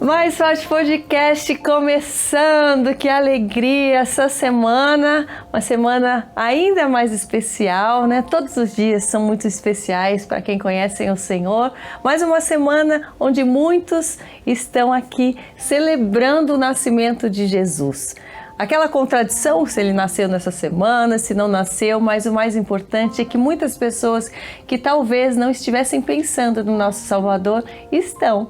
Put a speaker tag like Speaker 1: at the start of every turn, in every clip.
Speaker 1: Mais Forte Podcast começando, que alegria essa semana, uma semana ainda mais especial, né? Todos os dias são muito especiais para quem conhece o Senhor, mas uma semana onde muitos estão aqui celebrando o nascimento de Jesus. Aquela contradição, se ele nasceu nessa semana, se não nasceu, mas o mais importante é que muitas pessoas que talvez não estivessem pensando no nosso Salvador estão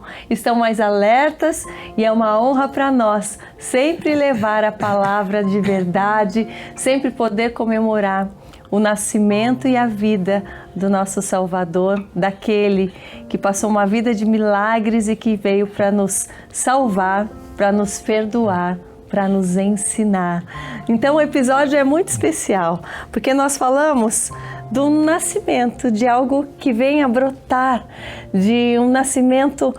Speaker 1: mais alertas, e é uma honra para nós sempre levar a palavra de verdade, sempre poder comemorar o nascimento e a vida do nosso Salvador, daquele que passou uma vida de milagres e que veio para nos salvar, para nos perdoar, para nos ensinar. Então o episódio é muito especial, porque nós falamos do nascimento, de algo que vem a brotar, de um nascimento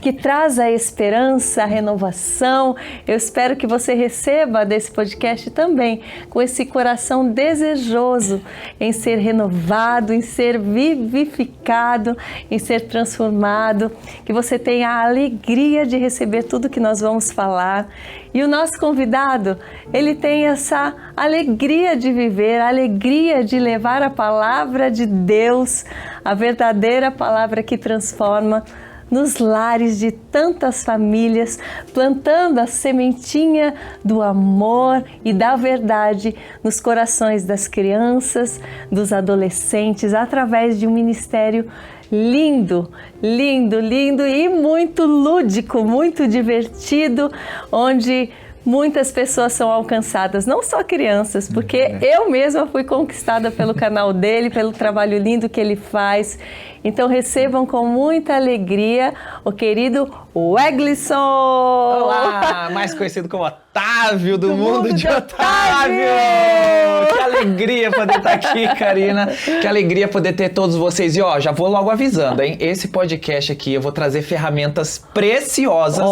Speaker 1: que traz a esperança, a renovação. Eu espero que você receba desse podcast também com esse coração desejoso em ser renovado, em ser vivificado, em ser transformado, que você tenha a alegria de receber tudo que nós vamos falar. E o nosso convidado, ele tem essa alegria de viver, a alegria de levar a palavra de Deus, a verdadeira palavra que transforma, nos lares de tantas famílias, plantando a sementinha do amor e da verdade nos corações das crianças, dos adolescentes, através de um ministério lindo, lindo, lindo e muito lúdico, muito divertido, onde muitas pessoas são alcançadas, não só crianças, porque eu mesma fui conquistada pelo canal dele, pelo trabalho lindo que ele faz. Então recebam com muita alegria o querido Weglisson!
Speaker 2: Olá, mais conhecido como Otávio, do mundo de Otávio! Que alegria poder estar aqui, Karina. Que alegria poder ter todos vocês. E ó, já vou logo avisando, hein? Esse podcast aqui eu vou trazer ferramentas preciosas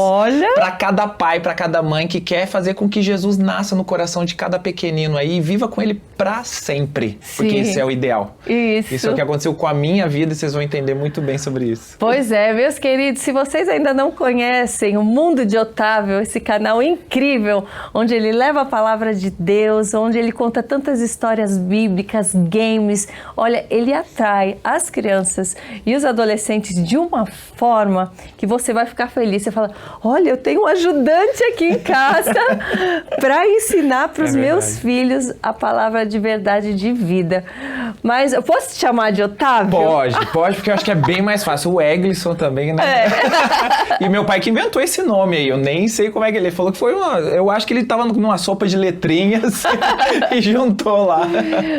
Speaker 2: para cada pai, para cada mãe que quer fazer com que Jesus nasça no coração de cada pequenino aí e viva com ele para sempre. Sim. Porque isso é o ideal. Isso é o que aconteceu com a minha vida e vocês vão entender muito bem sobre isso.
Speaker 1: Pois é, meus queridos, se vocês ainda não conhecem o Mundo de Otávio, esse canal incrível, onde ele leva a palavra de Deus, onde ele conta tantas histórias bíblicas, games, olha, ele atrai as crianças e os adolescentes de uma forma que você vai ficar feliz. Você fala, olha, eu tenho um ajudante aqui em casa para ensinar para os meus filhos a palavra de verdade de vida. Mas eu posso te chamar de Otávio?
Speaker 2: Pode, porque eu acho que é bem mais fácil. O Weglisson também, né? E meu pai que inventou esse nome aí, eu nem sei como é que ele falou que foi eu acho que ele tava numa sopa de letrinhas e juntou lá.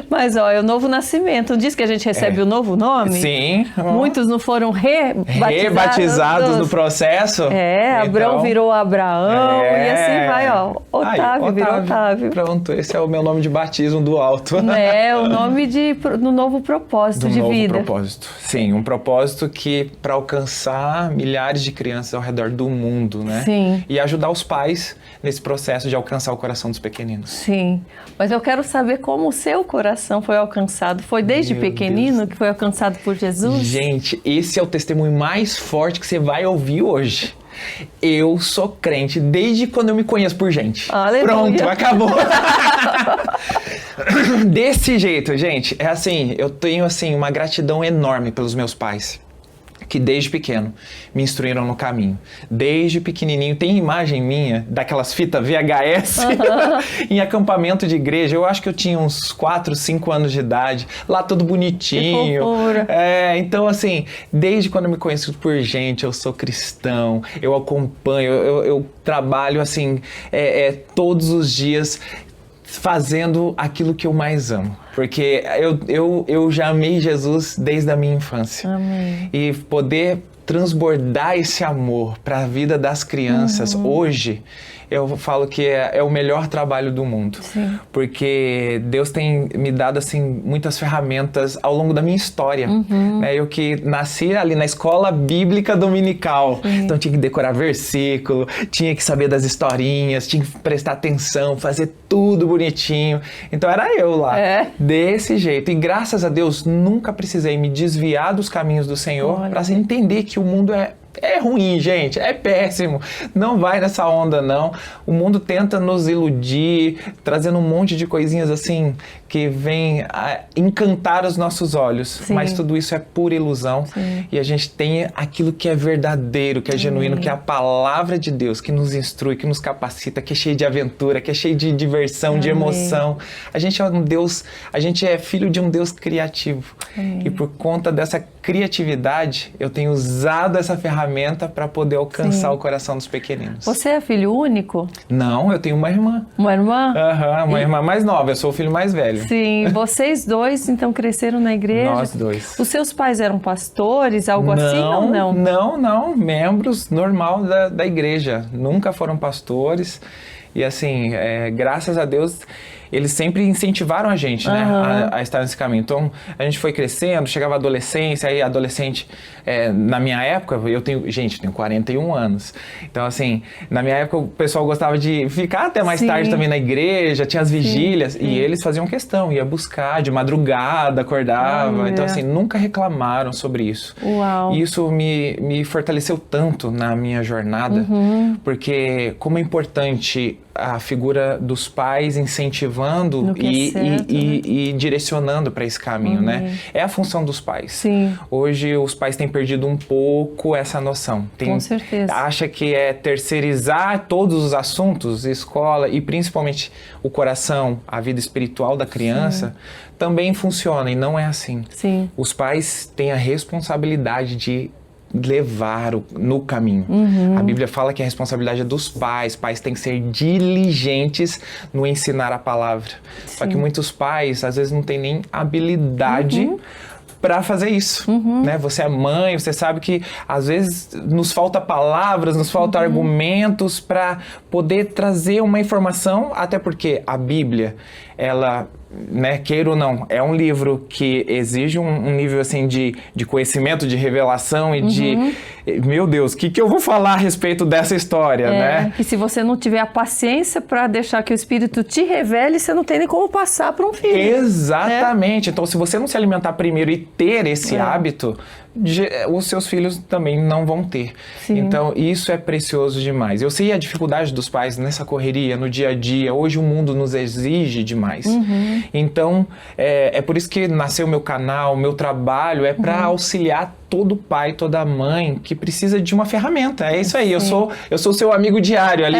Speaker 1: Mas ó, é o novo nascimento. Diz que a gente recebe o novo nome?
Speaker 2: Sim.
Speaker 1: Muitos não foram
Speaker 2: rebatizados no processo.
Speaker 1: Então, Abrão virou Abraão e assim vai, ó. Otávio virou Otávio.
Speaker 2: Pronto, esse é o meu nome de batismo do alto.
Speaker 1: O nome do novo propósito de vida.
Speaker 2: Propósito. Sim, um propósito que para alcançar milhares de crianças ao redor do mundo, né?
Speaker 1: Sim.
Speaker 2: E ajudar os pais nesse processo de alcançar o coração dos pequeninos.
Speaker 1: Sim, mas eu quero saber como o seu coração foi alcançado. Foi desde pequenino que foi alcançado por Jesus?
Speaker 2: Gente, esse é o testemunho mais forte que você vai ouvir hoje. Eu sou crente desde quando eu me conheço por gente.
Speaker 1: Aleluia.
Speaker 2: Pronto, acabou. Desse jeito, gente, é assim, eu tenho assim uma gratidão enorme pelos meus pais, que desde pequeno me instruíram no caminho. Desde pequenininho, tem imagem minha daquelas fitas VHS em acampamento de igreja. Eu acho que eu tinha uns 4, 5 anos de idade, lá todo bonitinho. Então assim, desde quando eu me conheço por gente, eu sou cristão, eu acompanho, eu trabalho assim, todos os dias fazendo aquilo que eu mais amo. Porque eu já amei Jesus desde a minha infância.
Speaker 1: Amém.
Speaker 2: E poder transbordar esse amor para a vida das crianças hoje, eu falo que é o melhor trabalho do mundo.
Speaker 1: Sim.
Speaker 2: Porque Deus tem me dado assim muitas ferramentas ao longo da minha história. Né? Eu que nasci ali na escola bíblica dominical, então tinha que decorar versículo, tinha que saber das historinhas, tinha que prestar atenção, fazer tudo bonitinho. Então era eu lá, desse jeito. E graças a Deus nunca precisei me desviar dos caminhos do Senhor para entender que o mundo é É ruim, gente, é péssimo. Não vai nessa onda, não. O mundo tenta nos iludir, trazendo um monte de coisinhas assim que vem a encantar os nossos olhos.
Speaker 1: Sim.
Speaker 2: Mas tudo isso é pura ilusão.
Speaker 1: Sim.
Speaker 2: E a gente tem aquilo que é verdadeiro, que é genuíno, que é a palavra de Deus, que nos instrui, que nos capacita, que é cheio de aventura, que é cheio de diversão, de emoção. A gente é um Deus, a gente é filho de um Deus criativo. E por conta dessa criatividade, eu tenho usado essa ferramenta para poder alcançar o coração dos pequeninos.
Speaker 1: Você é filho único?
Speaker 2: Não, eu tenho uma irmã.
Speaker 1: Uma irmã?
Speaker 2: Uma irmã mais nova, eu sou o filho mais velho.
Speaker 1: Sim, vocês dois então cresceram na igreja?
Speaker 2: Nós dois.
Speaker 1: Os seus pais eram pastores, algo assim ou não?
Speaker 2: Não, membros normal da igreja, nunca foram pastores. E assim, graças a Deus, eles sempre incentivaram a gente, né, a estar nesse caminho. Então, a gente foi crescendo, chegava a adolescência, aí adolescente, na minha época, eu tenho 41 anos. Então, assim, na minha época o pessoal gostava de ficar até mais tarde também na igreja, tinha as vigílias, e eles faziam questão, ia buscar de madrugada, acordava. Então, assim, nunca reclamaram sobre isso.
Speaker 1: Uau.
Speaker 2: E isso me fortaleceu tanto na minha jornada, porque como é importante a figura dos pais incentivando e direcionando para esse caminho, né? É a função dos pais.
Speaker 1: Sim.
Speaker 2: Hoje os pais têm perdido um pouco essa noção.
Speaker 1: Com certeza.
Speaker 2: Acha que é terceirizar todos os assuntos, escola e principalmente o coração, a vida espiritual da criança, também funciona e não é assim.
Speaker 1: Sim.
Speaker 2: Os pais têm a responsabilidade de levar no caminho. A Bíblia fala que a responsabilidade é dos pais. Pais têm que ser diligentes no ensinar a palavra. Só que muitos pais, às vezes, não têm nem habilidade para fazer isso, né? Você é mãe, você sabe que às vezes nos falta palavras, nos falta argumentos para poder trazer uma informação, até porque a Bíblia, ela, né, queira ou não, é um livro que exige um nível assim de conhecimento, de revelação e de, meu Deus, o que eu vou falar a respeito dessa história, né?
Speaker 1: Que se você não tiver a paciência para deixar que o Espírito te revele, você não tem nem como passar para um filho.
Speaker 2: Exatamente. Então, se você não se alimentar primeiro e ter esse hábito, os seus filhos também não vão ter.
Speaker 1: Sim.
Speaker 2: Então, isso é precioso demais. Eu sei a dificuldade dos pais nessa correria, no dia a dia. Hoje o mundo nos exige demais. Então, é por isso que nasceu o meu canal, o meu trabalho, é para auxiliar todo pai, toda mãe que precisa de uma ferramenta. É isso aí, eu sou o seu amigo diário ali,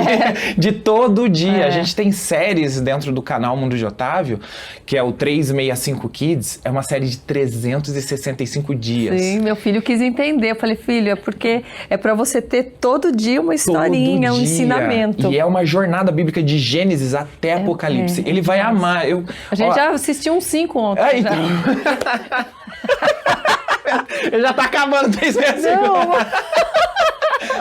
Speaker 2: de todo dia. A gente tem séries dentro do canal Mundo de Otávio, que é o 365 Kids, é uma série de 365 dias.
Speaker 1: Sim, meu filho quis entender. Eu falei, filho, é porque é para você ter todo dia uma historinha, um ensinamento.
Speaker 2: E é uma jornada bíblica de Gênesis até Apocalipse. Ele vai amar.
Speaker 1: A gente já assistiu uns 5 ontem.
Speaker 2: Então... Ele já tá acabando 3 meses.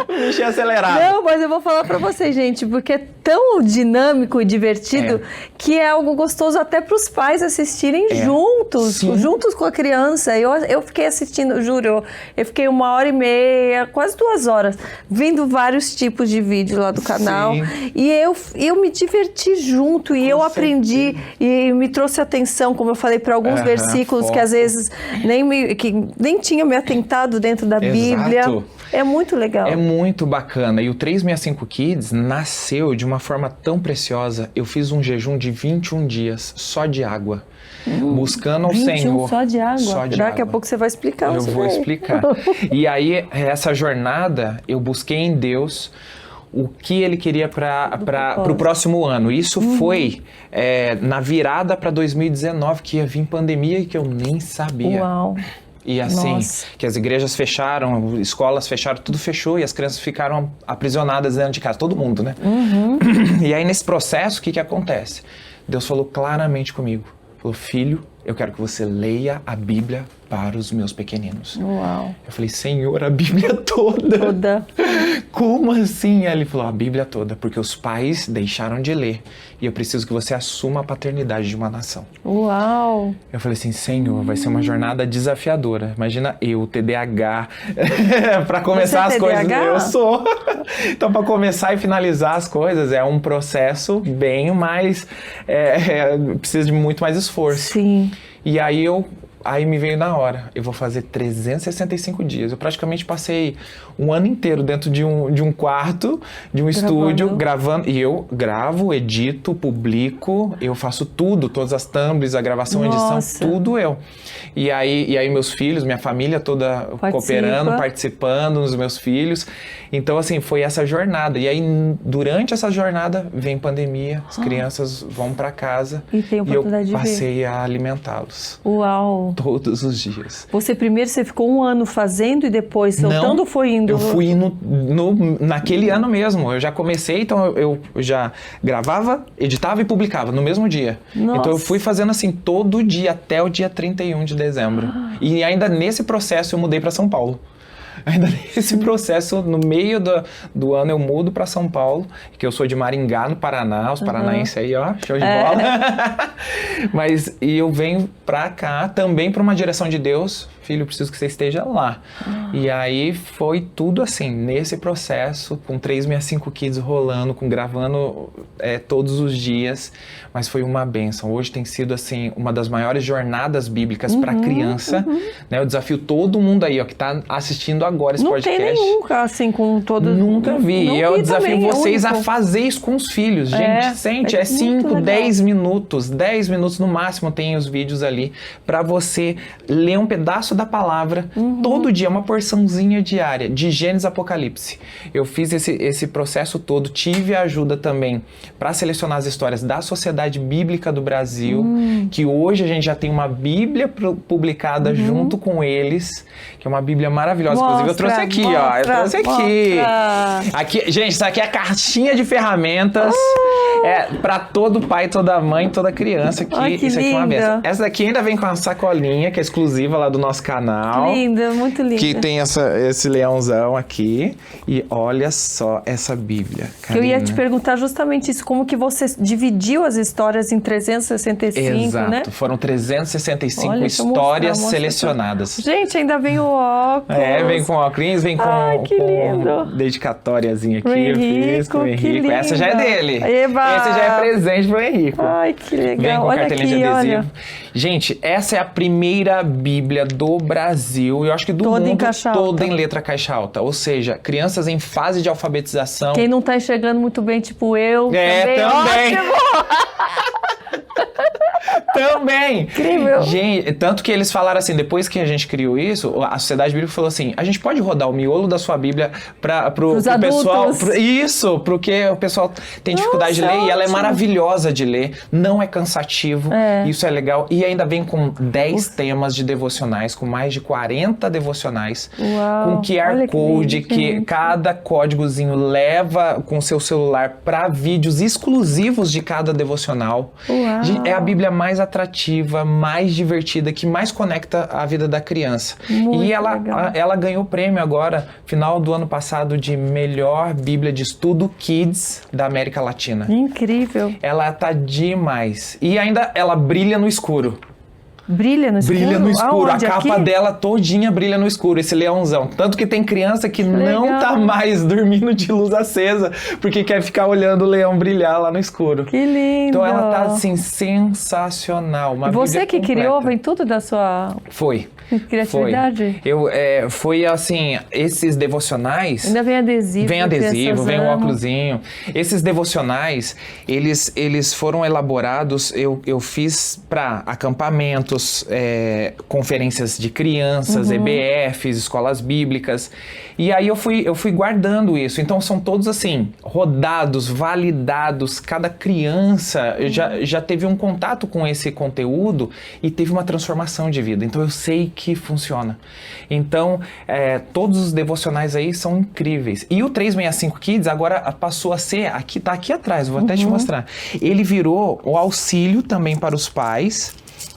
Speaker 2: O bicho é acelerado.
Speaker 1: Não, mas eu vou falar pra vocês, gente, porque é tão dinâmico e divertido que é algo gostoso até pros pais assistirem juntos, juntos com a criança. Eu fiquei assistindo, juro, eu fiquei 1h30, quase 2 horas, vendo vários tipos de vídeo lá do canal. E eu me diverti junto e eu aprendi e me trouxe atenção, como eu falei, para alguns versículos que às vezes nem tinha me atentado dentro da Bíblia. É muito legal.
Speaker 2: É muito bacana. E o 365 Kids nasceu de uma forma tão preciosa. Eu fiz um jejum de 21 dias só de água. Buscando ao Senhor.
Speaker 1: Só de água?
Speaker 2: Só de
Speaker 1: Daqui
Speaker 2: água.
Speaker 1: a pouco você vai explicar.
Speaker 2: Eu vou explicar. E aí, essa jornada, eu busquei em Deus o que Ele queria para o próximo ano. Isso foi na virada para 2019, que ia vir pandemia e que eu nem sabia.
Speaker 1: Uau!
Speaker 2: E assim, que as igrejas fecharam, escolas fecharam, tudo fechou e as crianças ficaram aprisionadas dentro de casa, todo mundo, né? E aí nesse processo, o que acontece? Deus falou claramente comigo, falou, filho, eu quero que você leia a Bíblia para os meus pequeninos.
Speaker 1: Uau.
Speaker 2: Eu falei, Senhor, a Bíblia toda? Como assim? Aí ele falou, a Bíblia toda, porque os pais deixaram de ler e eu preciso que você assuma a paternidade de uma nação.
Speaker 1: Uau!
Speaker 2: Eu falei assim, Senhor, vai ser uma jornada desafiadora. Imagina eu, TDAH, para começar as coisas. Eu sou. Então, para começar e finalizar as coisas, é um processo bem mais... precisa de muito mais esforço.
Speaker 1: Sim.
Speaker 2: E aí eu Aí me veio na hora, eu vou fazer 365 dias. Eu praticamente passei um ano inteiro dentro de um quarto, de um estúdio, gravando. E eu gravo, edito, publico, eu faço tudo, todas as thumbs, a gravação, a edição, tudo eu. E aí meus filhos, minha família toda cooperando, participando, os meus filhos. Então, assim, foi essa jornada. E aí, durante essa jornada, vem pandemia, as crianças vão para casa
Speaker 1: e eu
Speaker 2: passei a alimentá-los.
Speaker 1: Uau!
Speaker 2: Todos os dias.
Speaker 1: Primeiro você ficou um ano fazendo e depois soltando ou foi indo?
Speaker 2: Eu fui naquele ano mesmo. Eu já comecei, então eu já gravava, editava e publicava no mesmo dia.
Speaker 1: Nossa.
Speaker 2: Então eu fui fazendo assim todo dia até o dia 31 de dezembro. E ainda nesse processo eu mudei para São Paulo. Ainda nesse processo, no meio do ano, eu mudo para São Paulo, que eu sou de Maringá, no Paraná, os paranaenses aí, ó, show de bola. E eu venho para cá também para uma direção de Deus. Filho, eu preciso que você esteja lá. E aí foi tudo assim, nesse processo, com 365 Kids rolando, gravando todos os dias, mas foi uma bênção. Hoje tem sido assim, uma das maiores jornadas bíblicas para criança, né? Eu desafio todo mundo aí, ó, que tá assistindo agora esse podcast.
Speaker 1: Não tem nenhum, assim, com todo...
Speaker 2: Nunca vi. Eu desafio vocês a fazer isso com os filhos, gente. É 5, 10 minutos. 10 minutos no máximo tem os vídeos ali para você ler um pedaço da palavra todo dia, uma porçãozinha diária, de Gênesis Apocalipse. Eu fiz esse processo todo, tive a ajuda também para selecionar as histórias da Sociedade Bíblica do Brasil, que hoje a gente já tem uma Bíblia publicada junto com eles, que é uma Bíblia maravilhosa. Inclusive eu trouxe aqui, ó. Eu trouxe aqui. Gente, isso aqui é a caixinha de ferramentas para todo pai, toda mãe, toda criança. Isso aqui é uma benção. Essa daqui ainda vem com uma sacolinha, que é exclusiva lá do nosso canal.
Speaker 1: Linda, muito linda.
Speaker 2: Que tem esse leãozão aqui. E olha só essa Bíblia, Karina.
Speaker 1: Eu ia te perguntar justamente isso, como que você dividiu as histórias em 365,
Speaker 2: Exato.
Speaker 1: né?
Speaker 2: Foram 365 histórias selecionadas.
Speaker 1: Gente, ainda vem o óculos.
Speaker 2: Vem com óculos, vem com dedicatóriazinha aqui. Eu fiz com o Henrico. Essa já é dele.
Speaker 1: Eba!
Speaker 2: Esse já é presente pro Henrico.
Speaker 1: Ai, que legal.
Speaker 2: Vem com
Speaker 1: olha
Speaker 2: cartelinha
Speaker 1: aqui,
Speaker 2: de adesivo.
Speaker 1: Olha.
Speaker 2: Gente, essa é a primeira Bíblia do Brasil, eu acho que do mundo, toda em letra caixa alta. Ou seja, crianças em fase de alfabetização.
Speaker 1: Quem não tá enxergando muito bem, tipo eu.
Speaker 2: Também. Também!
Speaker 1: Incrível!
Speaker 2: Gente, tanto que eles falaram assim, depois que a gente criou isso, a Sociedade Bíblica falou assim, a gente pode rodar o miolo da sua Bíblia pro pessoal... Porque o pessoal tem dificuldade de ler e ela é maravilhosa de ler, não é cansativo, isso é legal. E ainda vem com 10 temas de devocionais, com mais de 40 devocionais, com QR Code, que cada códigozinho leva com seu celular para vídeos exclusivos de cada devocional. É a Bíblia mais atrativa, mais divertida, que mais conecta a vida da criança. E ela ganhou o prêmio agora, final do ano passado, de melhor Bíblia de estudo Kids da América Latina.
Speaker 1: Incrível.
Speaker 2: Ela tá demais. E ainda ela brilha no escuro.
Speaker 1: Brilha no escuro?
Speaker 2: Brilha no escuro.
Speaker 1: Aonde?
Speaker 2: A capa
Speaker 1: Aqui?
Speaker 2: dela todinha brilha no escuro, esse leãozão. Tanto que tem criança que não tá mais dormindo de luz acesa, porque quer ficar olhando o leão brilhar lá no escuro.
Speaker 1: Que lindo!
Speaker 2: Então ela tá, assim, sensacional. Uma
Speaker 1: você que
Speaker 2: completa.
Speaker 1: criou, vem tudo da sua...
Speaker 2: Foi.
Speaker 1: Criatividade?
Speaker 2: Foi assim, esses devocionais...
Speaker 1: Ainda vem adesivo.
Speaker 2: Vem adesivo, vem um óculosinho. Esses devocionais, eles foram elaborados, eu fiz para acampamentos, conferências de crianças, EBFs, escolas bíblicas. E aí eu fui guardando isso. Então são todos assim, rodados, validados. Cada criança já teve um contato com esse conteúdo e teve uma transformação de vida. Então eu sei que funciona. Então, todos os devocionais aí são incríveis. E o 365 Kids agora passou a ser, tá aqui atrás, vou até te mostrar. Ele virou o auxílio também para os pais.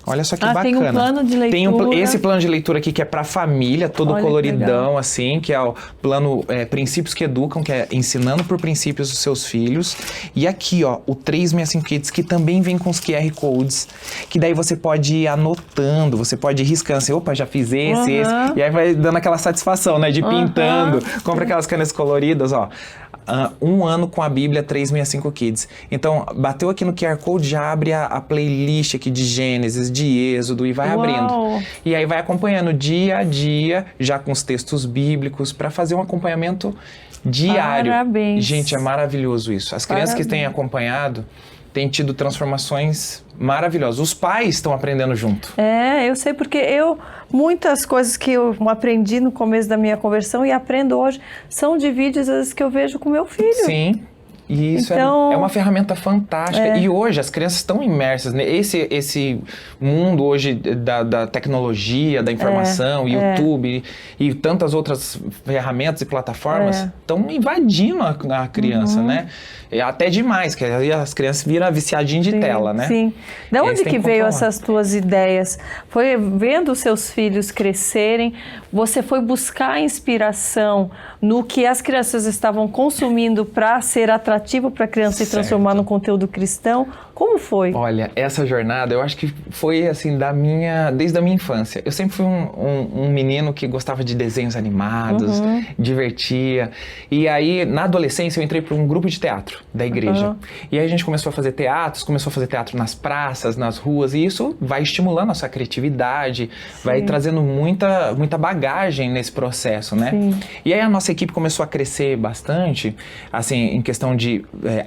Speaker 2: Olha só que bacana.
Speaker 1: Tem um plano de leitura.
Speaker 2: Tem esse plano de leitura aqui que é para família, todo coloridão, assim, que é o plano Princípios que Educam, que é ensinando por princípios os seus filhos. E aqui, ó, o 365 Kids, que também vem com os QR Codes, que daí você pode ir anotando, você pode ir riscando assim, opa, já fiz esse. E aí vai dando aquela satisfação, né, de ir pintando. Compra aquelas canas coloridas, ó. Um ano com a Bíblia 365 Kids. Então, bateu aqui no QR Code, já abre a playlist aqui de Gênesis, de Êxodo e vai abrindo. E aí vai acompanhando dia a dia, já com os textos bíblicos, para fazer um acompanhamento diário.
Speaker 1: Parabéns.
Speaker 2: Gente, é maravilhoso isso. As crianças que têm acompanhado têm tido transformações maravilhosas. Os pais estão aprendendo junto.
Speaker 1: Eu sei porque muitas coisas que eu aprendi no começo da minha conversão e aprendo hoje são de vídeos às vezes que eu vejo com meu filho.
Speaker 2: Sim. E isso é uma ferramenta fantástica. E hoje as crianças estão imersas nesse mundo hoje da tecnologia, da informação, YouTube e tantas outras ferramentas e plataformas estão invadindo a criança, né? Até demais, que aí as crianças viram viciadinho de tela, né?
Speaker 1: Sim. De onde que veio essas tuas ideias? Foi vendo os seus filhos crescerem, você foi buscar inspiração no que as crianças estavam consumindo para ser atrativo para a criança e transformar no conteúdo cristão? Como foi?
Speaker 2: Olha, essa jornada eu acho que foi assim desde a minha infância. Eu sempre fui um menino que gostava de desenhos animados, divertia. E aí, na adolescência, eu entrei para um grupo de teatro da igreja. E aí a gente começou a fazer teatro nas praças, nas ruas, e isso vai estimulando a sua criatividade, vai trazendo muita bagagem nesse processo, né? Sim. E aí a nossa equipe começou a crescer bastante, assim, em questão de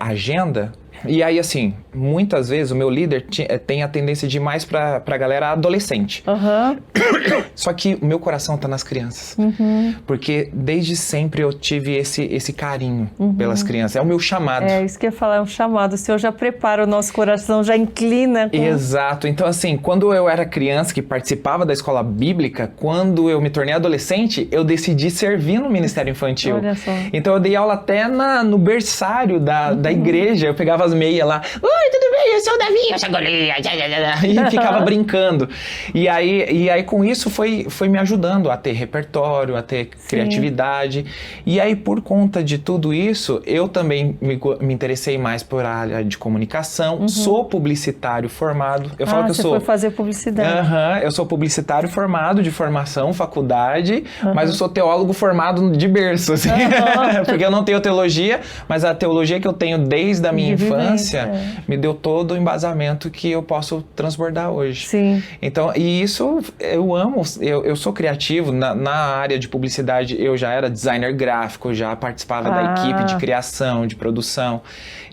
Speaker 2: agenda. E aí, assim, muitas vezes o meu líder tem a tendência de ir mais pra galera adolescente. Só que o meu coração tá nas crianças. Porque desde sempre eu tive esse carinho pelas crianças. É o meu chamado.
Speaker 1: É isso que eu ia falar, é um chamado. O Senhor já prepara o nosso coração, já inclina.
Speaker 2: Exato. Então, assim, quando eu era criança que participava da escola bíblica, quando eu me tornei adolescente, eu decidi servir no Ministério Infantil.
Speaker 1: Olha só.
Speaker 2: Então eu dei aula até no berçário da igreja. Eu pegava as meias lá. Oi, tudo bem? Eu sou o Davi, eu sou a Golias. E ficava brincando. E aí com isso foi me ajudando a ter repertório, a ter criatividade. E aí por conta de tudo isso, eu também me interessei mais por área de comunicação. Sou publicitário formado. Eu falo que eu sou...
Speaker 1: Você foi fazer publicidade.
Speaker 2: Eu sou publicitário formado de formação, faculdade, mas eu sou teólogo formado de berço, assim. Porque eu não tenho teologia, mas a teologia que eu tenho desde a minha infância me deu todo o embasamento que eu posso transbordar hoje.
Speaker 1: Sim.
Speaker 2: Então, e isso eu amo. Eu sou criativo. Na área de publicidade, eu já era designer gráfico, já participava da equipe de criação, de produção.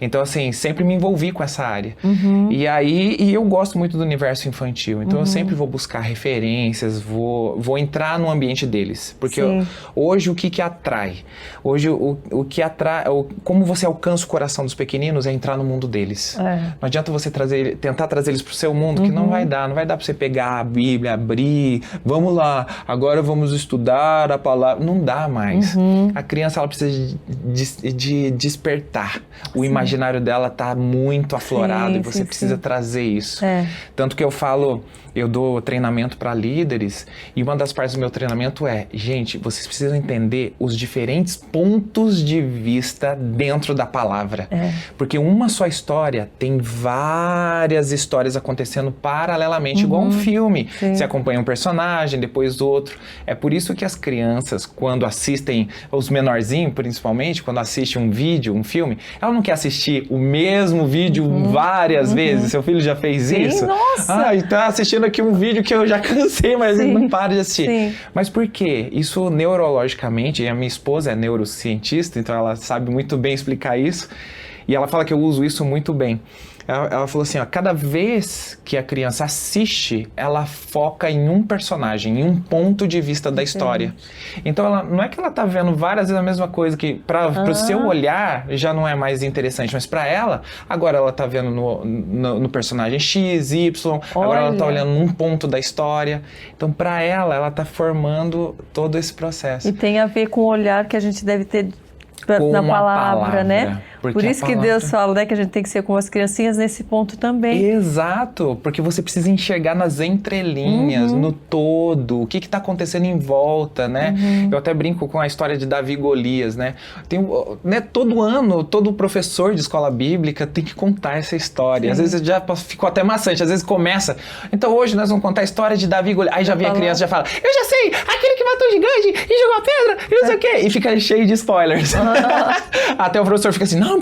Speaker 2: Então, assim, sempre me envolvi com essa área. E eu gosto muito do universo infantil. Então, eu sempre vou buscar referências, vou entrar no ambiente deles. Porque hoje, o que atrai? Hoje, o que atrai... Como você alcança o coração dos pequeninos é entrar no mundo deles. Não adianta você tentar trazer eles para o seu mundo, que não vai dar para você pegar a Bíblia, abrir, vamos lá, agora vamos estudar a palavra. Não dá mais. A criança, ela precisa de despertar. O imaginário dela está muito aflorado e você precisa trazer isso. Tanto que eu dou treinamento para líderes e uma das partes do meu treinamento gente, vocês precisam entender os diferentes pontos de vista dentro da palavra. Porque uma só história tem várias histórias acontecendo paralelamente, igual um filme. Você acompanha um personagem, depois outro. É por isso que as crianças, quando assistem, os menorzinhos principalmente, quando assistem um vídeo, um filme, ela não quer assistir o mesmo vídeo várias vezes. Seu filho já fez isso?
Speaker 1: Nossa!
Speaker 2: Tá assistindo aqui um vídeo que eu já cansei, mas não para de assistir. Mas por quê? Isso neurologicamente, e a minha esposa é neurocientista, então ela sabe muito bem explicar isso, e ela fala que eu uso isso muito bem. Ela falou assim, cada vez que a criança assiste, ela foca em um personagem, em um ponto de vista da história. Então, não é que ela tá vendo várias vezes a mesma coisa, que para o seu olhar já não é mais interessante, mas para ela, agora ela tá vendo no personagem X, Y, agora ela tá olhando num ponto da história. Então, para ela tá formando todo esse processo.
Speaker 1: E tem a ver com o olhar que a gente deve ter na palavra, né?
Speaker 2: Porque
Speaker 1: Por isso que Deus fala, né, que a gente tem que ser como as criancinhas nesse ponto também.
Speaker 2: Exato, porque você precisa enxergar nas entrelinhas, no todo, o que está acontecendo em volta, né? Eu até brinco com a história de Davi e Golias, né? Né? Todo ano, todo professor de escola bíblica tem que contar essa história. Às vezes já ficou até maçante, às vezes começa. Então hoje nós vamos contar a história de Davi e Golias. Aí já vem a criança e já fala, eu já sei, aquele que matou o gigante e jogou a pedra, e não sei o quê. E fica cheio de spoilers. Até o professor fica assim, não,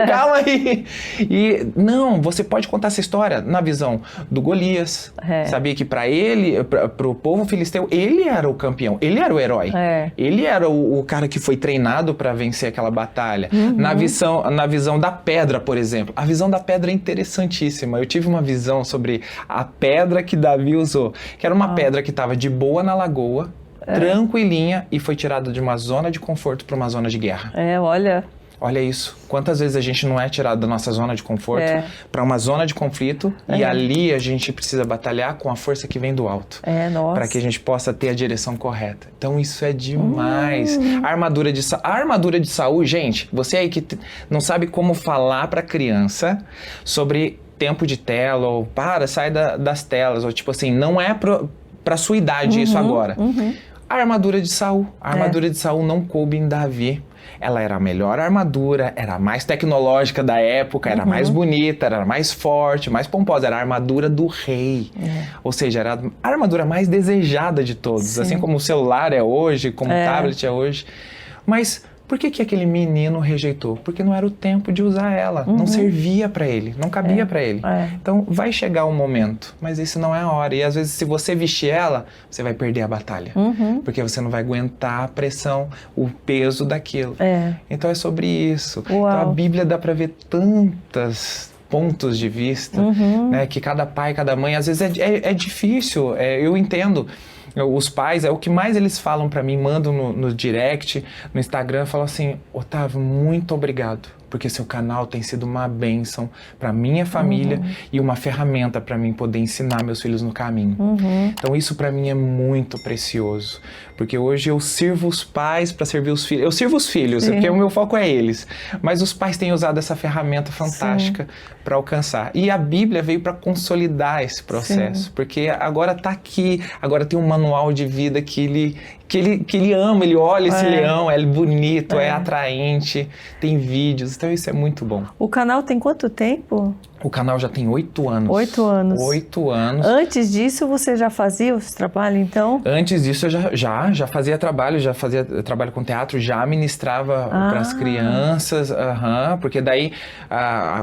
Speaker 2: calma aí. E não, você pode contar essa história na visão do Golias. Sabia que para ele, para o povo filisteu, ele era o campeão, ele era o herói. Ele era o cara que foi treinado para vencer aquela batalha. Na visão da pedra, por exemplo. A visão da pedra é interessantíssima. Eu tive uma visão sobre a pedra que Davi usou, que era uma pedra que estava de boa na lagoa, tranquilinha, e foi tirada de uma zona de conforto para uma zona de guerra. Olha isso. Quantas vezes a gente não é tirado da nossa zona de conforto para uma zona de conflito e ali a gente precisa batalhar com a força que vem do alto. Para que a gente possa ter a direção correta. Então isso é demais. A armadura de Saul, gente, você aí que não sabe como falar para criança sobre tempo de tela ou sai das telas, ou tipo assim, não é para sua idade isso agora. A armadura de Saul. A armadura de Saul não coube em Davi. Ela era a melhor armadura, era a mais tecnológica da época, era mais bonita, era mais forte, mais pomposa. Era a armadura do rei. Ou seja, era a armadura mais desejada de todos. Assim como o celular é hoje, como o tablet é hoje. Mas por que aquele menino rejeitou? Porque não era o tempo de usar ela. Não servia para ele, não cabia para ele. Então vai chegar um momento, mas esse não é a hora. E às vezes se você vestir ela, você vai perder a batalha. Porque você não vai aguentar a pressão, o peso daquilo. Então é sobre isso. Então a Bíblia dá para ver tantas pontos de vista, né, que cada pai, cada mãe, às vezes é difícil, eu entendo. Os pais, o que mais eles falam para mim, mandam no direct, no Instagram, falam assim, Otávio, muito obrigado, porque seu canal tem sido uma bênção para minha família e uma ferramenta para mim poder ensinar meus filhos no caminho. Então isso para mim é muito precioso, porque hoje eu sirvo os pais para servir os filhos. Eu sirvo os filhos, porque o meu foco é eles, mas os pais têm usado essa ferramenta fantástica para alcançar. E a Bíblia veio para consolidar esse processo, porque agora está aqui, agora tem um manual de vida que ele ama, ele olha esse leão, é bonito, é atraente, tem vídeos, então isso é muito bom.
Speaker 1: O canal tem quanto tempo?
Speaker 2: O canal já tem 8 anos.
Speaker 1: 8 anos.
Speaker 2: 8 anos.
Speaker 1: Antes disso, você já fazia os trabalhos, então?
Speaker 2: Antes disso, eu já fazia trabalho, trabalho com teatro, já ministrava para as crianças, porque daí,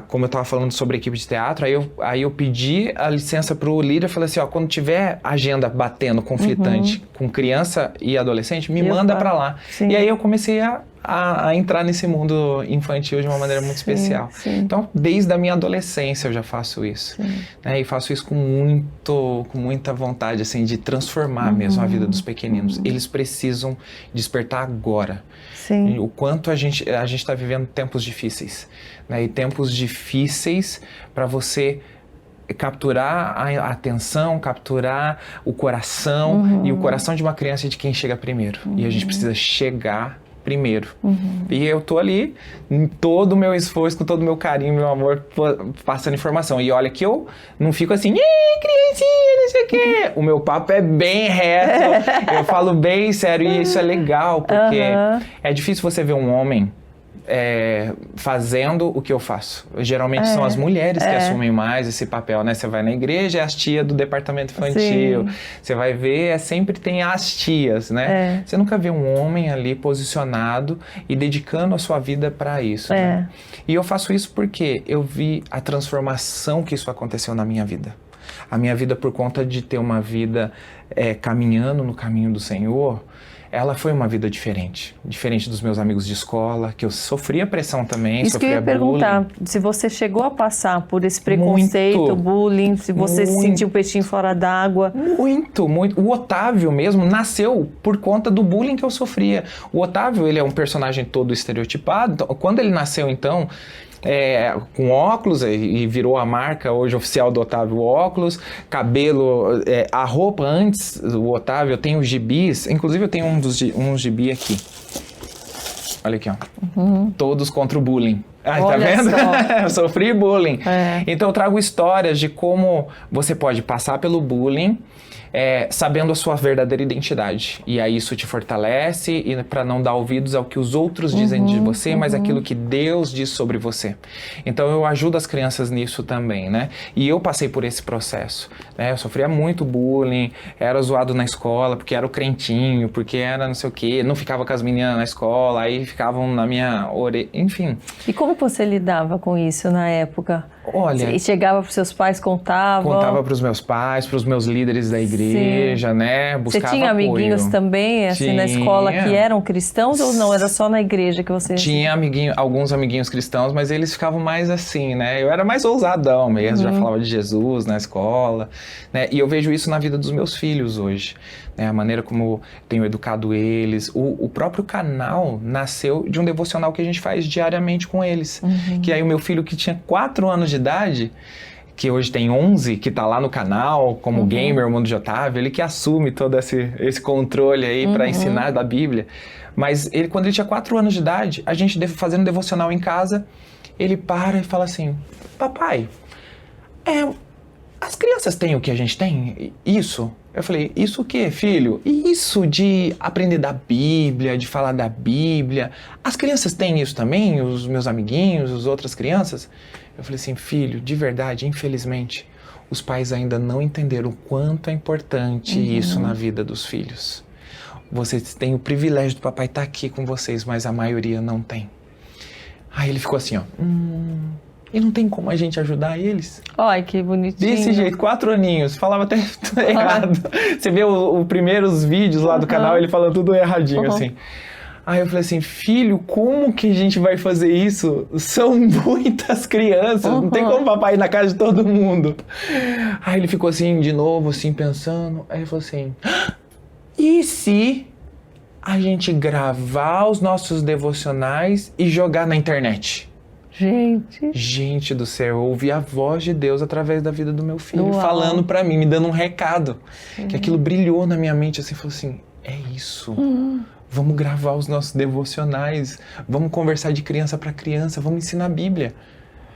Speaker 2: como eu estava falando sobre a equipe de teatro, aí eu pedi a licença para o líder, falei assim, quando tiver agenda batendo, conflitante, com criança e adolescente, me manda para lá. E aí eu comecei a entrar nesse mundo infantil de uma maneira muito especial. Então, desde a minha adolescência eu já faço isso. Né? E faço isso com muita vontade, assim, de transformar mesmo a vida dos pequeninos. Eles precisam despertar agora. E o quanto a gente está vivendo tempos difíceis. Né? E tempos difíceis para você capturar a atenção, capturar o coração. E o coração de uma criança é de quem chega primeiro. E a gente precisa chegar primeiro. E eu tô ali, em todo o meu esforço, com todo o meu carinho, meu amor, passando informação. E olha que eu não fico assim, criancinha, não sei o quê. O meu papo é bem reto, eu falo bem sério, e isso é legal, porque é difícil você ver um homem fazendo o que eu faço. Geralmente são as mulheres que assumem mais esse papel, né? Você vai na igreja, é as tias do departamento infantil. Você vai ver, sempre tem as tias, né? Você nunca vê um homem ali posicionado e dedicando a sua vida para isso. Né? E eu faço isso porque eu vi a transformação que isso aconteceu na minha vida. A minha vida, por conta de ter uma vida caminhando no caminho do Senhor, ela foi uma vida diferente dos meus amigos de escola, que eu sofria pressão também,
Speaker 1: isso
Speaker 2: sofria bullying.
Speaker 1: Isso que eu ia perguntar, se você chegou a passar por esse preconceito, bullying, se você se sentiu um peixinho fora d'água.
Speaker 2: Muito. O Otávio mesmo nasceu por conta do bullying que eu sofria. O Otávio, ele é um personagem todo estereotipado, então, quando ele nasceu, então, com óculos, e virou a marca hoje oficial do Otávio óculos, cabelo, a roupa antes do Otávio, eu tenho gibis, inclusive eu tenho uns gibi aqui. Olha aqui, ó. Todos contra o bullying. Ai, tá
Speaker 1: Olha
Speaker 2: vendo?
Speaker 1: só.
Speaker 2: Eu sofri bullying.
Speaker 1: É.
Speaker 2: Então eu trago histórias de como você pode passar pelo bullying sabendo a sua verdadeira identidade. E aí isso te fortalece e para não dar ouvidos ao que os outros dizem de você, mas aquilo que Deus diz sobre você. Então eu ajudo as crianças nisso também, né? E eu passei por esse processo, né? Eu sofria muito bullying, era zoado na escola porque era o crentinho, porque era não sei o quê, não ficava com as meninas na escola, aí ficavam na minha orelha, enfim.
Speaker 1: E como você lidava com isso na época?
Speaker 2: Olha,
Speaker 1: E chegava para os seus pais, contava?
Speaker 2: Contava para os meus pais, para os meus líderes da igreja, né? Buscava
Speaker 1: Você tinha
Speaker 2: apoio.
Speaker 1: amiguinhos também, assim, na escola que eram cristãos ou não? Era só na igreja que você...
Speaker 2: Tinha alguns amiguinhos cristãos, mas eles ficavam mais assim, né? Eu era mais ousadão mesmo, já falava de Jesus na escola, né? E eu vejo isso na vida dos meus filhos hoje, né? A maneira como eu tenho educado eles. O próprio canal nasceu de um devocional que a gente faz diariamente com eles. Que aí o meu filho, que tinha 4 anos de idade, que hoje tem 11, que tá lá no canal como gamer, o Mundo de Otávio, ele que assume todo esse controle aí para ensinar da Bíblia. Mas ele, quando ele tinha 4 anos de idade, a gente fazendo devocional em casa, ele para e fala assim: papai, as crianças têm o que a gente tem? Isso? Eu falei: isso o quê, filho? Isso de aprender da Bíblia, de falar da Bíblia. As crianças têm isso também? Os meus amiguinhos, as outras crianças? Eu falei assim: filho, de verdade, infelizmente, os pais ainda não entenderam o quanto é importante isso na vida dos filhos. Vocês têm o privilégio do papai estar aqui com vocês, mas a maioria não tem. Aí ele ficou assim, ó. E não tem como a gente ajudar eles?
Speaker 1: Ai, que bonitinho.
Speaker 2: Desse jeito, 4 aninhos, falava até errado. Você vê os primeiros vídeos lá do canal, ele falando tudo erradinho, assim. Aí eu falei assim: filho, como que a gente vai fazer isso? São muitas crianças, não tem como papai ir na casa de todo mundo. Aí ele ficou assim, de novo, assim, pensando. Aí ele falou assim: e se a gente gravar os nossos devocionais e jogar na internet? Gente do céu, eu ouvi a voz de Deus através da vida do meu filho, falando pra mim, me dando um recado. Que aquilo brilhou na minha mente, assim, falou assim: é isso. Vamos gravar os nossos devocionais, vamos conversar de criança para criança, vamos ensinar a Bíblia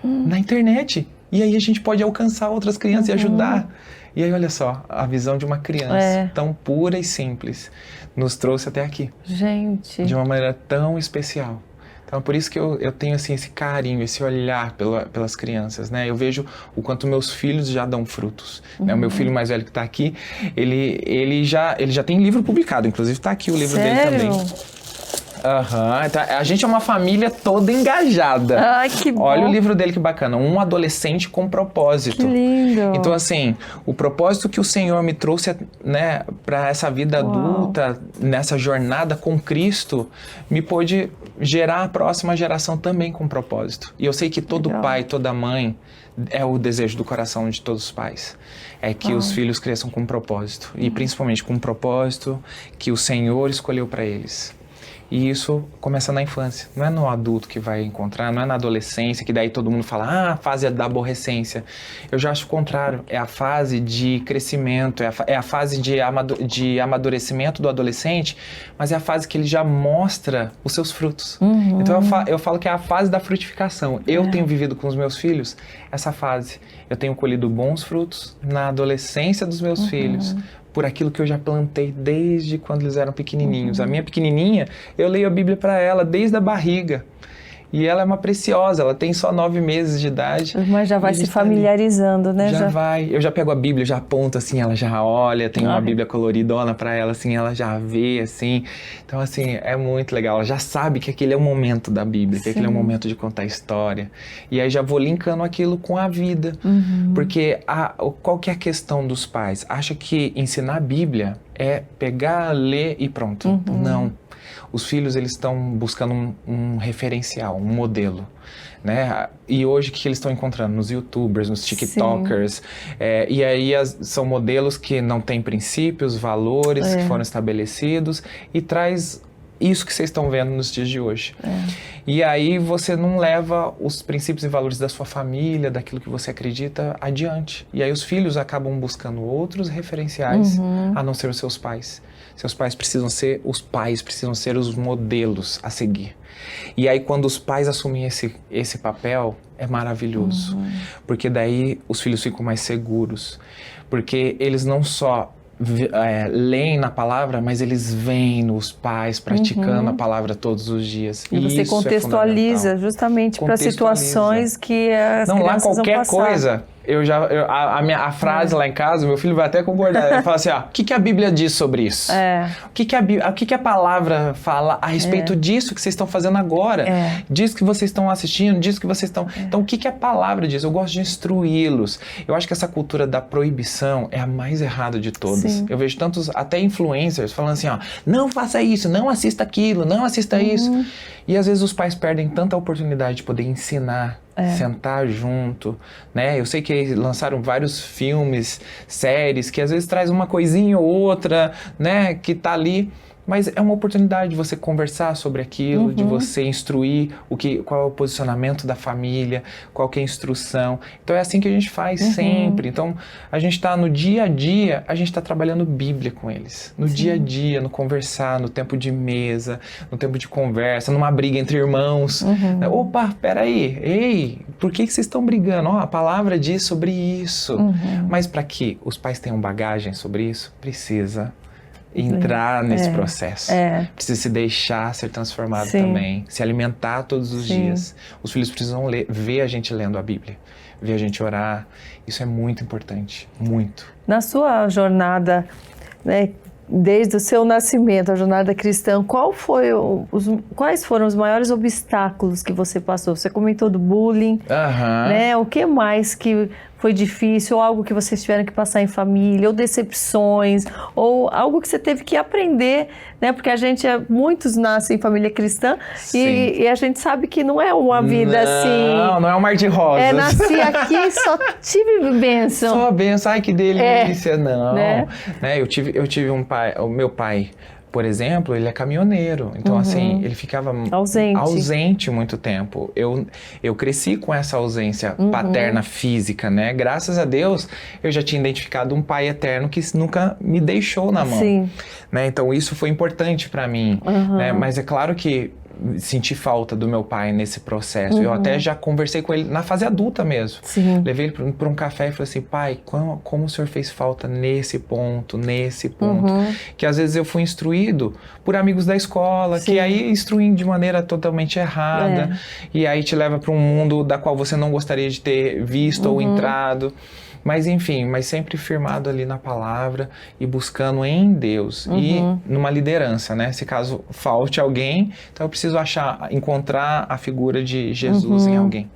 Speaker 2: na internet. E aí a gente pode alcançar outras crianças e ajudar. E aí, olha só, a visão de uma criança tão pura e simples nos trouxe até aqui.
Speaker 1: Gente.
Speaker 2: De uma maneira tão especial. Então, por isso que eu tenho assim, esse carinho, esse olhar pelas crianças, né? Eu vejo o quanto meus filhos já dão frutos. Né? O meu filho mais velho que está aqui, ele já tem livro publicado, inclusive está aqui o livro dele também. A gente é uma família toda engajada.
Speaker 1: Ai, que bom.
Speaker 2: Olha o livro dele, que bacana. Um adolescente com propósito.
Speaker 1: Que lindo.
Speaker 2: Então, assim, o propósito que o Senhor me trouxe, né, para essa vida adulta, nessa jornada com Cristo, me pôde gerar a próxima geração também com propósito. E eu sei que todo pai, toda mãe, é o desejo do coração de todos os pais. É que os filhos cresçam com propósito. E principalmente com um propósito que o Senhor escolheu para eles. E isso começa na infância, não é no adulto que vai encontrar, não é na adolescência, que daí todo mundo fala: a fase da aborrecência. Eu já acho o contrário, é a fase de crescimento, é a fase de amadurecimento do adolescente, mas é a fase que ele já mostra os seus frutos. Então eu falo que é a fase da frutificação. Eu tenho vivido com os meus filhos essa fase. Eu tenho colhido bons frutos na adolescência dos meus filhos, por aquilo que eu já plantei desde quando eles eram pequenininhos. A minha pequenininha, eu leio a Bíblia para ela desde a barriga. E ela é uma preciosa, ela tem só 9 meses de idade.
Speaker 1: Mas já vai se familiarizando, né?
Speaker 2: Já vai. Eu já pego a Bíblia, já aponto assim, ela já olha, tem uma Bíblia coloridona para ela, assim, ela já vê, assim. Então, assim, é muito legal. Ela já sabe que aquele é o momento da Bíblia, que aquele é o momento de contar a história. E aí já vou linkando aquilo com a vida. Porque qual que é a questão dos pais? Acha que ensinar a Bíblia é pegar, ler e pronto. Não. Os filhos, eles estão buscando um referencial, um modelo, né? E hoje o que eles estão encontrando? Nos YouTubers, nos TikTokers. E aí são modelos que não têm princípios, valores que foram estabelecidos e traz isso que vocês estão vendo nos dias de hoje. E aí você não leva os princípios e valores da sua família, daquilo que você acredita, adiante. E aí os filhos acabam buscando outros referenciais, a não ser os seus pais. Seus pais precisam ser os pais, precisam ser os modelos a seguir. E aí quando os pais assumem esse papel, é maravilhoso. Porque daí os filhos ficam mais seguros. Porque eles não só leem na palavra, mas eles veem os pais praticando a palavra todos os dias.
Speaker 1: E você contextualiza justamente para situações que as crianças vão
Speaker 2: qualquer
Speaker 1: passar.
Speaker 2: coisa. A frase lá em casa, meu filho vai até concordar. Ele fala assim, ó, o que a Bíblia diz sobre isso? O que a palavra fala a respeito disso que vocês estão fazendo agora? Diz que vocês estão assistindo, diz que vocês estão... Então, o que a palavra diz? Eu gosto de instruí-los. Eu acho que essa cultura da proibição é a mais errada de todas. Sim. Eu vejo tantos, até influencers, falando assim, ó, não faça isso, não assista aquilo, não assista isso. E às vezes os pais perdem tanta oportunidade de poder ensinar, sentar junto, né? Eu sei que lançaram vários filmes, séries, que às vezes traz uma coisinha ou outra, né? Que tá ali, mas é uma oportunidade de você conversar sobre aquilo, de você instruir qual é o posicionamento da família, qual que é a instrução. Então é assim que a gente faz sempre. Então a gente tá no dia a dia, a gente tá trabalhando Bíblia com eles. No dia a dia, no conversar, no tempo de mesa, no tempo de conversa, numa briga entre irmãos. Opa, peraí, ei, por que vocês estão brigando? Ó, a palavra diz sobre isso. Mas para que os pais tenham bagagem sobre isso, precisa entrar nesse processo. Precisa se deixar ser transformado também. Se alimentar todos os dias. Os filhos precisam ver a gente lendo a Bíblia. Ver a gente orar. Isso é muito importante. Muito.
Speaker 1: Na sua jornada, né, desde o seu nascimento, a jornada cristã, quais foram os maiores obstáculos que você passou? Você comentou do bullying, né? O que mais que foi difícil, ou algo que vocês tiveram que passar em família, ou decepções, ou algo que você teve que aprender, né? Porque muitos nascem em família cristã e a gente sabe que não é uma vida assim...
Speaker 2: Não é um mar de rosas.
Speaker 1: Nasci aqui, só tive bênção.
Speaker 2: Só bênção, ai que delícia, não. Né? Eu tive um pai, o meu pai, por exemplo, ele é caminhoneiro, então assim, ele ficava ausente muito tempo. Eu cresci com essa ausência paterna física, né? Graças a Deus, eu já tinha identificado um pai eterno que nunca me deixou na mão. Né? Então isso foi importante para mim, né? Mas é claro que senti falta do meu pai nesse processo. Eu até já conversei com ele na fase adulta mesmo. Levei ele para um café e falei assim, pai, como o senhor fez falta nesse ponto. Que às vezes eu fui instruído por amigos da escola, que aí instruem de maneira totalmente errada. E aí te leva para um mundo da qual você não gostaria de ter visto ou entrado. Mas enfim, sempre firmado ali na palavra e buscando em Deus e numa liderança, né? Se caso falte alguém, então eu preciso encontrar a figura de Jesus em alguém.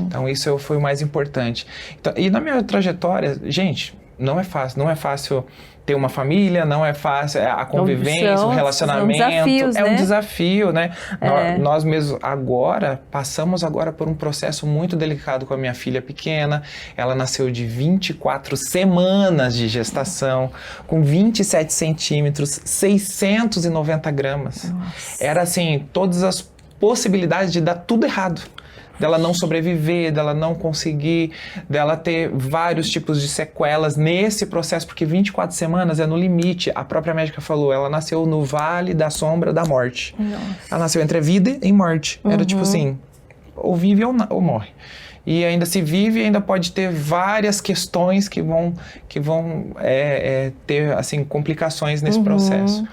Speaker 2: Então isso foi o mais importante. Então, e na minha trajetória, gente, não é fácil ter uma família, não é fácil, a convivência, o relacionamento,
Speaker 1: desafios,
Speaker 2: é um desafio, né? Nós mesmos passamos agora por um processo muito delicado com a minha filha pequena. Ela nasceu de 24 semanas de gestação, com 27 centímetros, 690 gramas.
Speaker 1: Nossa.
Speaker 2: Era assim, todas as possibilidades de dar tudo errado. Dela não sobreviver, dela não conseguir, dela ter vários tipos de sequelas nesse processo, porque 24 semanas é no limite. A própria médica falou, ela nasceu no vale da sombra da morte.
Speaker 1: Nossa.
Speaker 2: Ela nasceu entre a vida e morte. Era tipo assim, ou vive ou morre. E ainda se vive, ainda pode ter várias questões que vão ter assim, complicações nesse processo.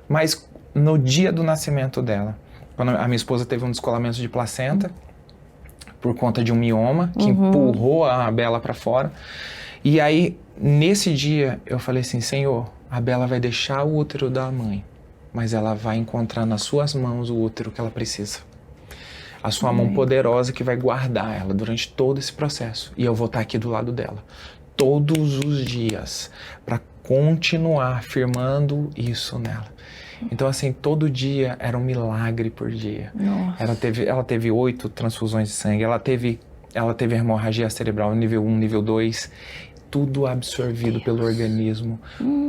Speaker 2: Mas no dia do nascimento dela, quando a minha esposa teve um descolamento de placenta, por conta de um mioma, que empurrou a Bela para fora. E aí, nesse dia, eu falei assim, Senhor, a Bela vai deixar o útero da mãe, mas ela vai encontrar nas suas mãos o útero que ela precisa. A sua mão poderosa que vai guardar ela durante todo esse processo. E eu vou estar aqui do lado dela, todos os dias, para continuar firmando isso nela. Então, assim, todo dia era um milagre por dia. Ela teve 8 transfusões de sangue, ela teve hemorragia cerebral nível 1, nível 2, tudo absorvido pelo organismo,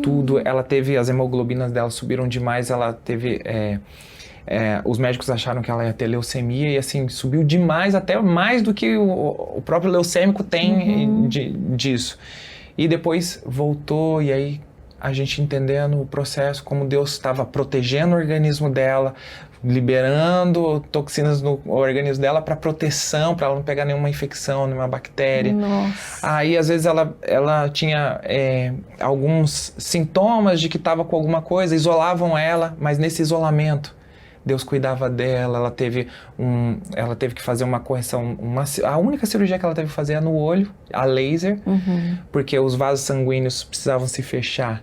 Speaker 2: tudo. Ela teve, as hemoglobinas dela subiram demais, ela teve... os médicos acharam que ela ia ter leucemia e assim, subiu demais, até mais do que o próprio leucêmico tem disso. E depois voltou e aí a gente entendendo o processo, como Deus estava protegendo o organismo dela, liberando toxinas no organismo dela para proteção, para ela não pegar nenhuma infecção, nenhuma bactéria.
Speaker 1: Nossa.
Speaker 2: Aí, às vezes, ela tinha alguns sintomas de que estava com alguma coisa, isolavam ela, mas nesse isolamento, Deus cuidava dela, ela teve que fazer uma correção, a única cirurgia que ela teve que fazer é no olho, a laser, porque os vasos sanguíneos precisavam se fechar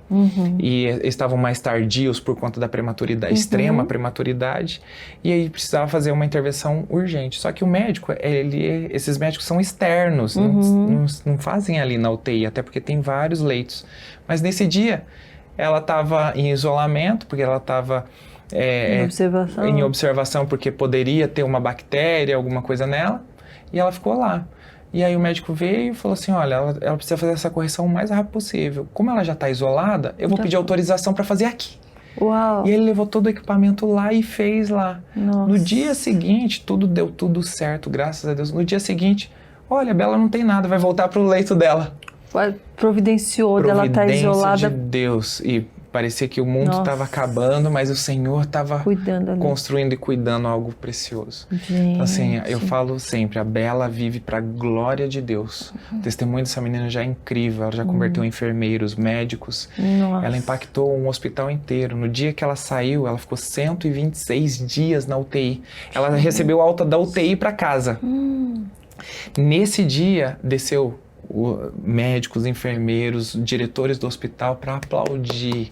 Speaker 2: e estavam mais tardios por conta da prematuridade, extrema prematuridade, e aí precisava fazer uma intervenção urgente. Só que o médico, esses médicos são externos, não fazem ali na UTI, até porque tem vários leitos. Mas nesse dia, ela estava em isolamento, porque ela estava em observação, porque poderia ter uma bactéria, alguma coisa nela, e ela ficou lá. E aí o médico veio e falou assim, olha, ela precisa fazer essa correção o mais rápido possível. Como ela já está isolada, eu vou pedir autorização para fazer aqui.
Speaker 1: Uau.
Speaker 2: E ele levou todo o equipamento lá e fez lá.
Speaker 1: Nossa.
Speaker 2: No dia seguinte, deu tudo certo, graças a Deus. No dia seguinte, olha, a Bela não tem nada, vai voltar para o leito dela.
Speaker 1: Providenciou dela estar isolada.
Speaker 2: Providência de Deus. E parecia que o mundo estava acabando, mas o Senhor estava construindo e cuidando algo precioso.
Speaker 1: Gente.
Speaker 2: Então, assim, eu falo sempre, a Bela vive para a glória de Deus. O testemunho dessa menina já é incrível, ela já converteu enfermeiros, médicos.
Speaker 1: Nossa.
Speaker 2: Ela impactou um hospital inteiro. No dia que ela saiu, ela ficou 126 dias na UTI. Ela recebeu alta da UTI para casa. Nesse dia, desceu médicos, enfermeiros, diretores do hospital para aplaudir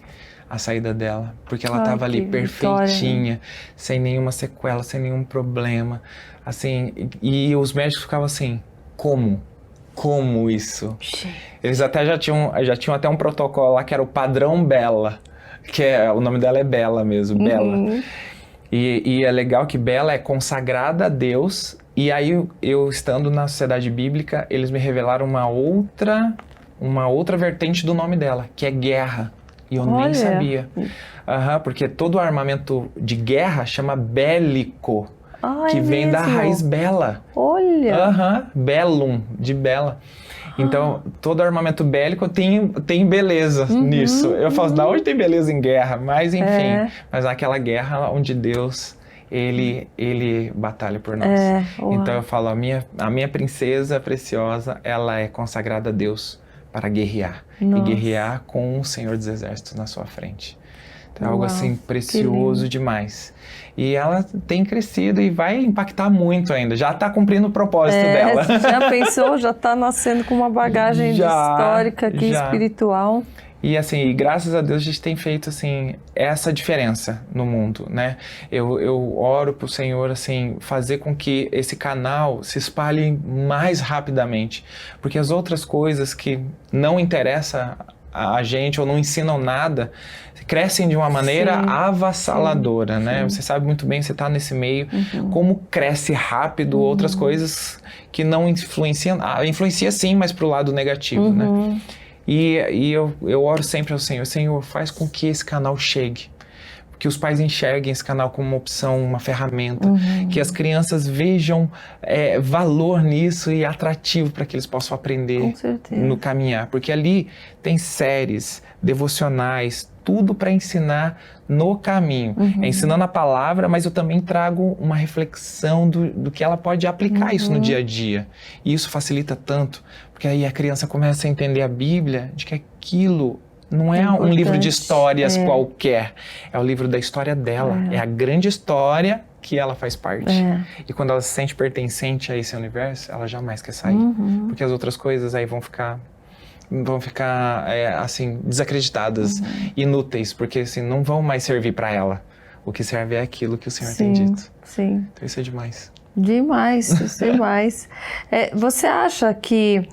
Speaker 2: a saída dela, porque ela estava ali perfeitinha, sem nenhuma sequela, sem nenhum problema, assim, e os médicos ficavam assim, como isso? Eles até já tinham até um protocolo lá que era o padrão Bela, que o nome dela é Bela mesmo, Bela. E é legal que Bela é consagrada a Deus. E aí, eu estando na sociedade bíblica, eles me revelaram uma outra vertente do nome dela, que é guerra. E eu nem sabia. Porque todo armamento de guerra chama bélico, que vem da raiz bela.
Speaker 1: Olha!
Speaker 2: Bellum, de bela. Então, todo armamento bélico tem beleza nisso. Eu falo, da onde tem beleza em guerra? Mas, enfim, mas naquela guerra onde Deus... Ele batalha por nós. Então eu falo, a minha princesa preciosa, ela é consagrada a Deus para guerrear. E guerrear com o Senhor dos Exércitos na sua frente. Então é algo assim precioso demais. E ela tem crescido e vai impactar muito ainda. Já está cumprindo o propósito dela.
Speaker 1: Já pensou? Já está nascendo com uma bagagem histórica aqui, espiritual.
Speaker 2: E assim, graças a Deus a gente tem feito assim, essa diferença no mundo, né? Eu oro pro Senhor, assim, fazer com que esse canal se espalhe mais rapidamente. Porque as outras coisas que não interessam a gente ou não ensinam nada, crescem de uma maneira avassaladora, né? Você sabe muito bem, você está nesse meio, como cresce rápido outras coisas que não influenciam. Influencia sim, mas pro lado negativo, né? E eu oro sempre ao Senhor, Senhor, faz com que esse canal chegue, que os pais enxerguem esse canal como uma opção, uma ferramenta, que as crianças vejam valor nisso e atrativo para que eles possam aprender no caminhar, porque ali tem séries, devocionais, tudo para ensinar no caminho, ensinando a palavra, mas eu também trago uma reflexão do que ela pode aplicar isso no dia a dia, e isso facilita tanto, porque aí a criança começa a entender a Bíblia, de que aquilo não é um livro de histórias qualquer, é o livro da história dela, é a grande história que ela faz parte. E quando ela se sente pertencente a esse universo, ela jamais quer sair, porque as outras coisas aí vão ficar assim, desacreditadas, inúteis, porque assim, não vão mais servir para ela. O que serve é aquilo que o Senhor tem dito. Então isso é demais.
Speaker 1: Demais. Você acha que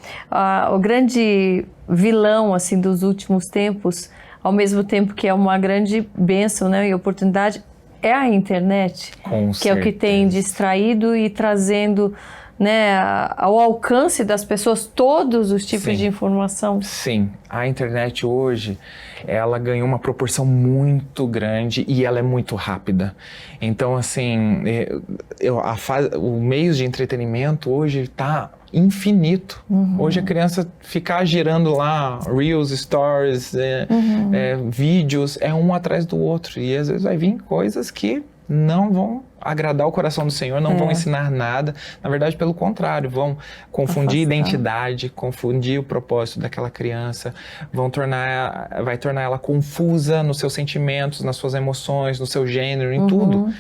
Speaker 1: o grande vilão assim, dos últimos tempos, ao mesmo tempo que é uma grande bênção, né, e oportunidade, é a internet?
Speaker 2: Com
Speaker 1: que certeza. É o que tem distraído e trazendo né, ao alcance das pessoas todos os tipos
Speaker 2: Sim.
Speaker 1: de informação.
Speaker 2: Sim, a internet hoje, ela ganhou uma proporção muito grande e ela é muito rápida. Então, assim, o meio de entretenimento hoje está infinito. Hoje a criança ficar girando lá, Reels, Stories, vídeos, é um atrás do outro. E às vezes vai vir coisas que não vão agradar o coração do Senhor, não vão ensinar nada. Na verdade, pelo contrário, vão confundir identidade, confundir o propósito daquela criança, vai tornar ela confusa nos seus sentimentos, nas suas emoções, no seu gênero, em tudo.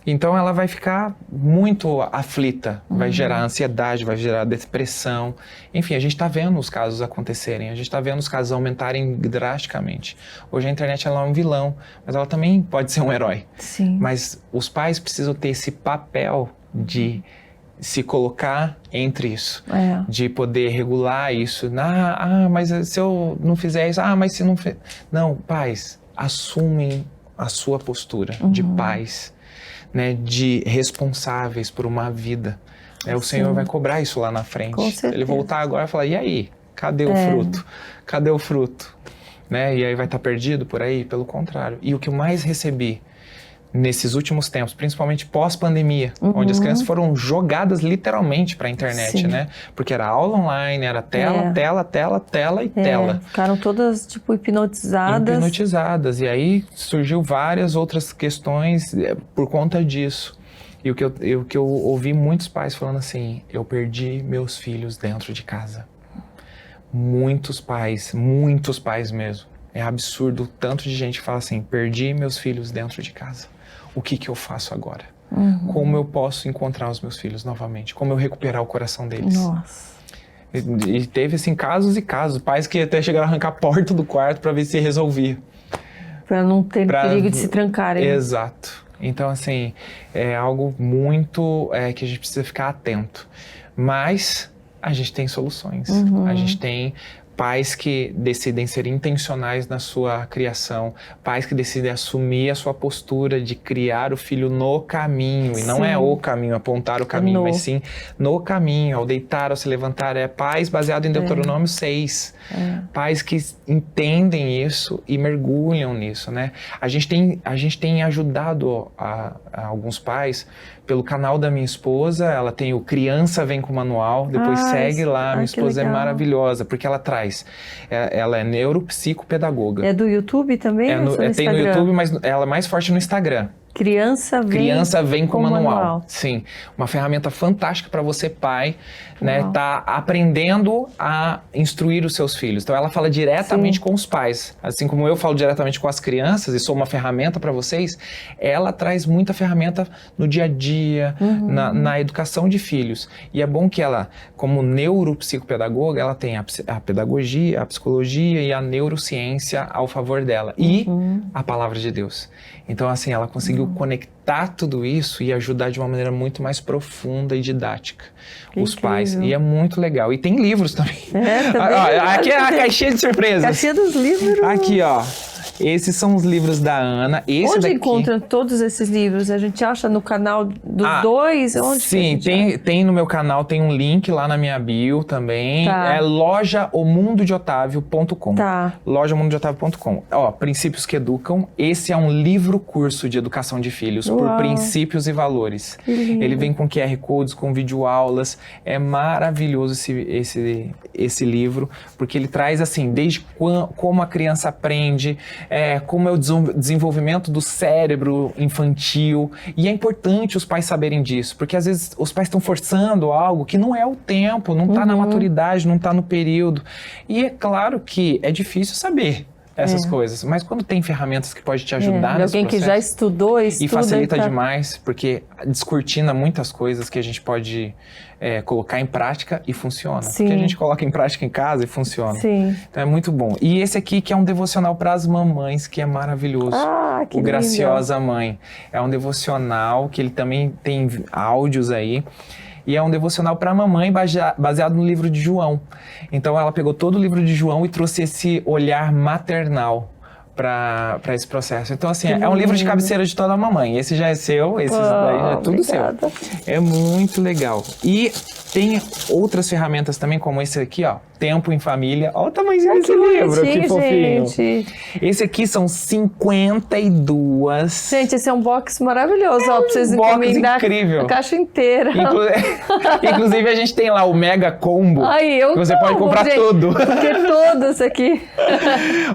Speaker 2: Então ela vai ficar muito aflita, vai gerar ansiedade, vai gerar depressão. Enfim, a gente está vendo os casos acontecerem, a gente está vendo os casos aumentarem drasticamente. Hoje a internet ela é um vilão, mas ela também pode ser um herói.
Speaker 1: Sim.
Speaker 2: Mas os pais precisam ter esse papel de se colocar entre isso, de poder regular isso. Mas se eu não fizer isso, mas se não fizer... Não, pais, assumem a sua postura de pais, né, de responsáveis por uma vida. O Senhor vai cobrar isso lá na frente.
Speaker 1: Com certeza.
Speaker 2: Ele voltar agora e falar, e aí? Cadê o fruto? Cadê o fruto? Né? E aí vai estar perdido por aí? Pelo contrário. E o que eu mais recebi nesses últimos tempos, principalmente pós-pandemia, onde as crianças foram jogadas literalmente para a internet, né? Porque era aula online, era tela, tela e tela.
Speaker 1: Ficaram todas, tipo, hipnotizadas.
Speaker 2: E aí surgiu várias outras questões por conta disso. E o que eu ouvi muitos pais falando assim, eu perdi meus filhos dentro de casa. Muitos pais mesmo. É absurdo o tanto de gente que fala assim, perdi meus filhos dentro de casa. O que eu faço agora? Como eu posso encontrar os meus filhos novamente? Como eu recuperar o coração deles?
Speaker 1: Nossa.
Speaker 2: E teve, assim, casos e casos. Pais que até chegaram a arrancar a porta do quarto para ver se resolvia.
Speaker 1: Para não ter perigo de se trancarem.
Speaker 2: Exato. Então, assim, é algo muito que a gente precisa ficar atento. Mas a gente tem soluções. A gente tem pais que decidem ser intencionais na sua criação, pais que decidem assumir a sua postura de criar o filho no caminho, e não é o caminho, apontar o caminho, mas sim no caminho, ao deitar, ao se levantar, pais baseado em Deuteronômio 6, pais que entendem isso e mergulham nisso, né? A gente tem ajudado a alguns pais pelo canal da minha esposa, ela tem o Criança Vem com Manual, depois segue lá, minha esposa é maravilhosa, porque ela é neuropsicopedagoga.
Speaker 1: É do YouTube também?
Speaker 2: Tem no YouTube, mas ela é mais forte no Instagram.
Speaker 1: Criança Vem
Speaker 2: com Manual. Sim, uma ferramenta fantástica para você, pai, né, tá aprendendo a instruir os seus filhos. Então ela fala diretamente com os pais, assim como eu falo diretamente com as crianças e sou uma ferramenta para vocês, ela traz muita ferramenta no dia a dia, na educação de filhos. E é bom que ela, como neuropsicopedagoga, ela tem a pedagogia, a psicologia e a neurociência ao favor dela. E a palavra de Deus. Então, assim, ela conseguiu conectar tudo isso e ajudar de uma maneira muito mais profunda e didática os pais. E é muito legal. E tem livros também.
Speaker 1: Também.
Speaker 2: Aqui é a caixinha de surpresas.
Speaker 1: Caixinha dos livros.
Speaker 2: Aqui, ó. Esses são os livros da Ana.
Speaker 1: Onde encontra todos esses livros? A gente acha no canal dos dois? Onde
Speaker 2: sim, tem no meu canal, tem um link lá na minha bio também. É lojaomundodeotavio.com. Lojaomundodeotavio.com. Ó, Princípios que Educam. Esse é um livro-curso de educação de filhos por princípios e valores. Ele vem com QR Codes, com videoaulas. É maravilhoso esse livro, porque ele traz, assim, desde como a criança aprende, como é o desenvolvimento do cérebro infantil. E é importante os pais saberem disso, porque às vezes os pais estão forçando algo que não é o tempo, não está na maturidade, não está no período. E é claro que é difícil saber essas coisas, mas quando tem ferramentas que podem te ajudar nesse
Speaker 1: alguém
Speaker 2: processo,
Speaker 1: que já estudou,
Speaker 2: e facilita demais, porque descortina muitas coisas que a gente pode colocar em prática e funciona. Porque a gente coloca em prática em casa e funciona. Então é muito bom. E esse aqui que é um devocional para as mamães, que é maravilhoso.
Speaker 1: Que
Speaker 2: o Graciosa Mãe. É um devocional que ele também tem áudios aí. E é um devocional para a mamãe baseado no livro de João. Então ela pegou todo o livro de João e trouxe esse olhar maternal para esse processo. Então, assim, é um livro de cabeceira de toda mamãe. Esse já é seu, esse daí já é tudo
Speaker 1: obrigada.
Speaker 2: seu. É muito legal. E tem outras ferramentas também, como esse aqui, ó. Tempo em Família. Olha o tamanhozinho desse livro, que fofinho.
Speaker 1: Gente.
Speaker 2: Esse aqui são 52.
Speaker 1: Gente, esse é um box maravilhoso, ó, pra vocês
Speaker 2: box
Speaker 1: encomendar
Speaker 2: incrível.
Speaker 1: a caixa inteira.
Speaker 2: Inclusive, a gente tem lá o Mega Combo.
Speaker 1: Aí, eu
Speaker 2: que você pode comprar
Speaker 1: gente,
Speaker 2: tudo.
Speaker 1: Porque todos aqui.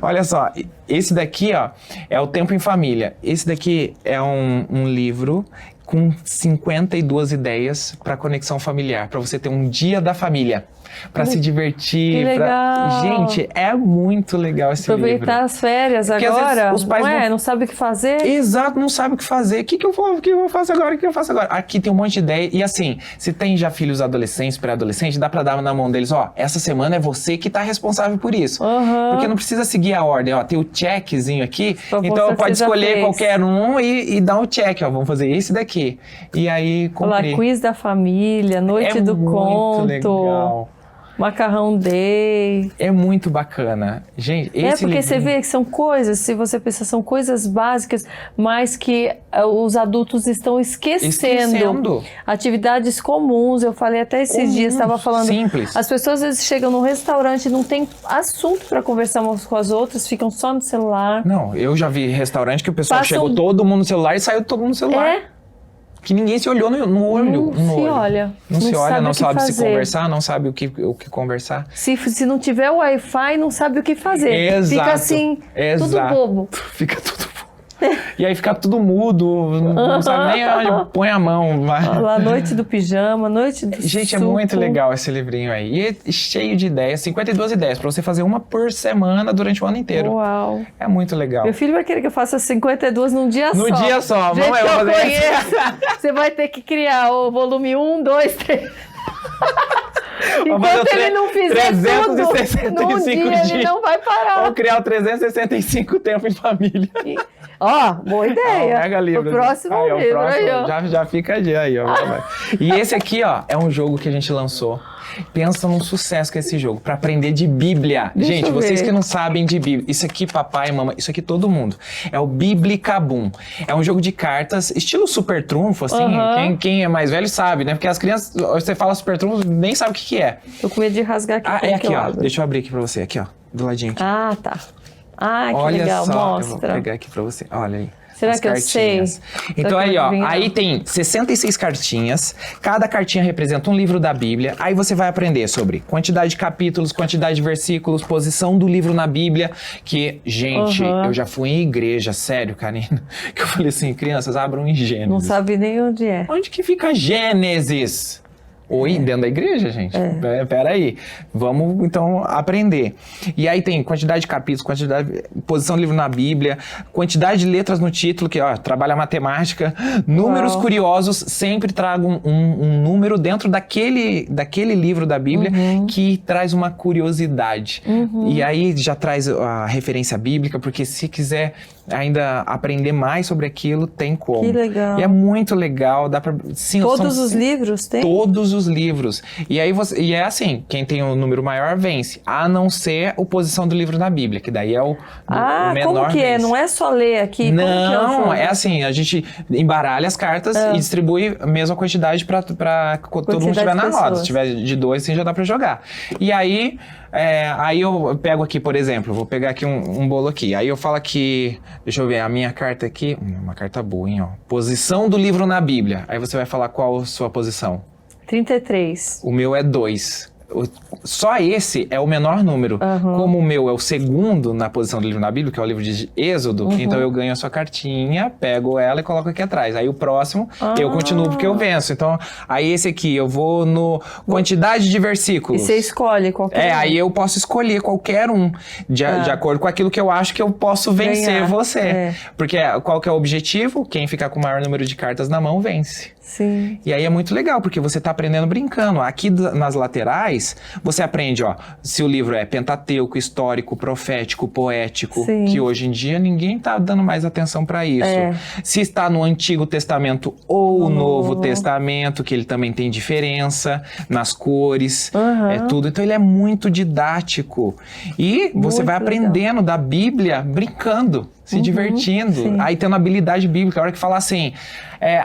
Speaker 2: Olha só, esse daqui, ó, é o Tempo em Família. Esse daqui é um livro com 52 ideias para conexão familiar, para você ter um dia da família, para se divertir.
Speaker 1: Que legal.
Speaker 2: Gente, é muito legal esse livro.
Speaker 1: Aproveitar as férias
Speaker 2: Porque, às
Speaker 1: agora,
Speaker 2: vezes, os pais
Speaker 1: não sabe o que fazer.
Speaker 2: Exato, não sabe o que fazer. O que eu faço agora? O que eu faço agora? Aqui tem um monte de ideia. E assim, se tem já filhos adolescentes, pré-adolescentes, dá pra dar na mão deles, ó, essa semana é você que tá responsável por isso. Porque não precisa seguir a ordem, ó, tem o checkzinho aqui, então pode escolher qualquer um e dar um check, ó, vamos fazer esse daqui. E aí, cumprir.
Speaker 1: Olha, quiz da família, noite do conto.
Speaker 2: Legal.
Speaker 1: Macarrão Day.
Speaker 2: É muito bacana. Gente, esse
Speaker 1: porque você vê que são coisas, se você pensar, são coisas básicas, mas que os adultos estão esquecendo. Atividades comuns, eu falei até esses dias, estava falando.
Speaker 2: Simples.
Speaker 1: As pessoas às vezes chegam num restaurante e não tem assunto para conversar umas com as outras, ficam só no celular.
Speaker 2: Não, eu já vi restaurante que o pessoal chegou todo mundo no celular e saiu todo mundo no celular. Que ninguém se olhou no olho.
Speaker 1: Não se olha.
Speaker 2: Não se olha, não sabe se conversar, não sabe o que conversar.
Speaker 1: Se não tiver Wi-Fi, não sabe o que fazer.
Speaker 2: Exato.
Speaker 1: Fica assim, tudo bobo.
Speaker 2: Fica tudo bobo. E aí fica tudo mudo, não sabe nem onde põe a mão.
Speaker 1: Lá, noite do pijama, noite do
Speaker 2: Gente,
Speaker 1: suco.
Speaker 2: É muito legal esse livrinho aí. E é cheio de ideias, 52 ideias, pra você fazer uma por semana durante o ano inteiro.
Speaker 1: Uau.
Speaker 2: É muito legal.
Speaker 1: Meu filho vai querer que eu faça 52 num dia só.
Speaker 2: No dia só.
Speaker 1: Gente,
Speaker 2: Mamãe,
Speaker 1: eu conheço. Você vai ter que criar o volume 1, 2, 3... Enquanto ele não fizer tudo, num dia ele não vai parar.
Speaker 2: Vamos criar o 365 Tempo em Família.
Speaker 1: Boa ideia.
Speaker 2: Mega livro.
Speaker 1: O próximo livro.
Speaker 2: O próximo, já fica a dia aí. E esse aqui, ó, é um jogo que a gente lançou. Pensa num sucesso que é esse jogo, pra aprender de Bíblia. Gente, vocês que não sabem de Bíblia, isso aqui, papai e mamãe, isso aqui todo mundo. É o Biblicabum. É um jogo de cartas, estilo Super Trunfo, assim. Quem é mais velho sabe, né? Porque as crianças, você fala Super Trunfo, nem sabe o que é.
Speaker 1: Tô com medo de rasgar aqui.
Speaker 2: É aqui, ó. Deixa eu abrir aqui pra você. Aqui, ó. Do ladinho aqui.
Speaker 1: Tá. Que
Speaker 2: olha
Speaker 1: legal.
Speaker 2: Só,
Speaker 1: mostra.
Speaker 2: Eu vou pegar aqui pra você. Olha aí.
Speaker 1: Será que
Speaker 2: cartinhas.
Speaker 1: Eu sei?
Speaker 2: Então aí, ó, aí tem 66 cartinhas, cada cartinha representa um livro da Bíblia, aí você vai aprender sobre quantidade de capítulos, quantidade de versículos, posição do livro na Bíblia, que, gente, eu já fui em igreja, sério, Karina, que eu falei assim, crianças, abram em Gênesis.
Speaker 1: Não sabe nem onde é.
Speaker 2: Onde que fica Gênesis? Oi, dentro da igreja, gente. Peraí. Vamos, então, aprender. E aí tem quantidade de capítulos, posição do livro na Bíblia, quantidade de letras no título, que, ó, trabalha matemática. Números curiosos, sempre trago um número dentro daquele livro da Bíblia que traz uma curiosidade. E aí já traz a referência bíblica, porque se quiser ainda aprender mais sobre aquilo, tem como.
Speaker 1: Que legal.
Speaker 2: E é muito legal, dá pra... Sim,
Speaker 1: todos os livros tem?
Speaker 2: Todos os livros. E aí e é assim, quem tem um número maior vence, a não ser a posição do livro na Bíblia, que daí é o menor
Speaker 1: como que é?
Speaker 2: vence.
Speaker 1: Não é só ler aqui?
Speaker 2: Não, é assim, a gente embaralha as cartas e distribui a mesma quantidade pra todo mundo estiver na roda. Se tiver de 2, assim, já dá pra jogar. E aí... aí eu pego aqui, por exemplo, vou pegar aqui um bolo aqui. Aí eu falo aqui, deixa eu ver, a minha carta aqui, uma carta boa, hein, ó. Posição do livro na Bíblia. Aí você vai falar qual a sua posição.
Speaker 1: 33.
Speaker 2: O meu é 2. Só esse é o menor número. Como o meu é o segundo na posição do livro na Bíblia, que é o livro de Êxodo, então eu ganho a sua cartinha, pego ela e coloco aqui atrás. Aí o próximo, eu continuo porque eu venço. Então, aí esse aqui, eu vou no quantidade de versículos.
Speaker 1: E você escolhe qualquer um.
Speaker 2: Aí eu posso escolher qualquer um, de acordo com aquilo que eu acho que eu posso vencer você. Porque qual que é o objetivo? Quem ficar com o maior número de cartas na mão, vence.
Speaker 1: Sim.
Speaker 2: E aí é muito legal, porque você tá aprendendo brincando. Aqui nas laterais, mais, você aprende, ó, se o livro é pentateuco, histórico, profético, poético,
Speaker 1: Sim.
Speaker 2: que hoje em dia ninguém tá dando mais atenção para isso. Se está no Antigo Testamento ou o Novo Testamento, que ele também tem diferença nas cores, é tudo. Então ele é muito didático. E você
Speaker 1: Muito
Speaker 2: vai aprendendo da Bíblia brincando, se divertindo,
Speaker 1: sim.
Speaker 2: aí tendo habilidade bíblica. A hora que fala assim,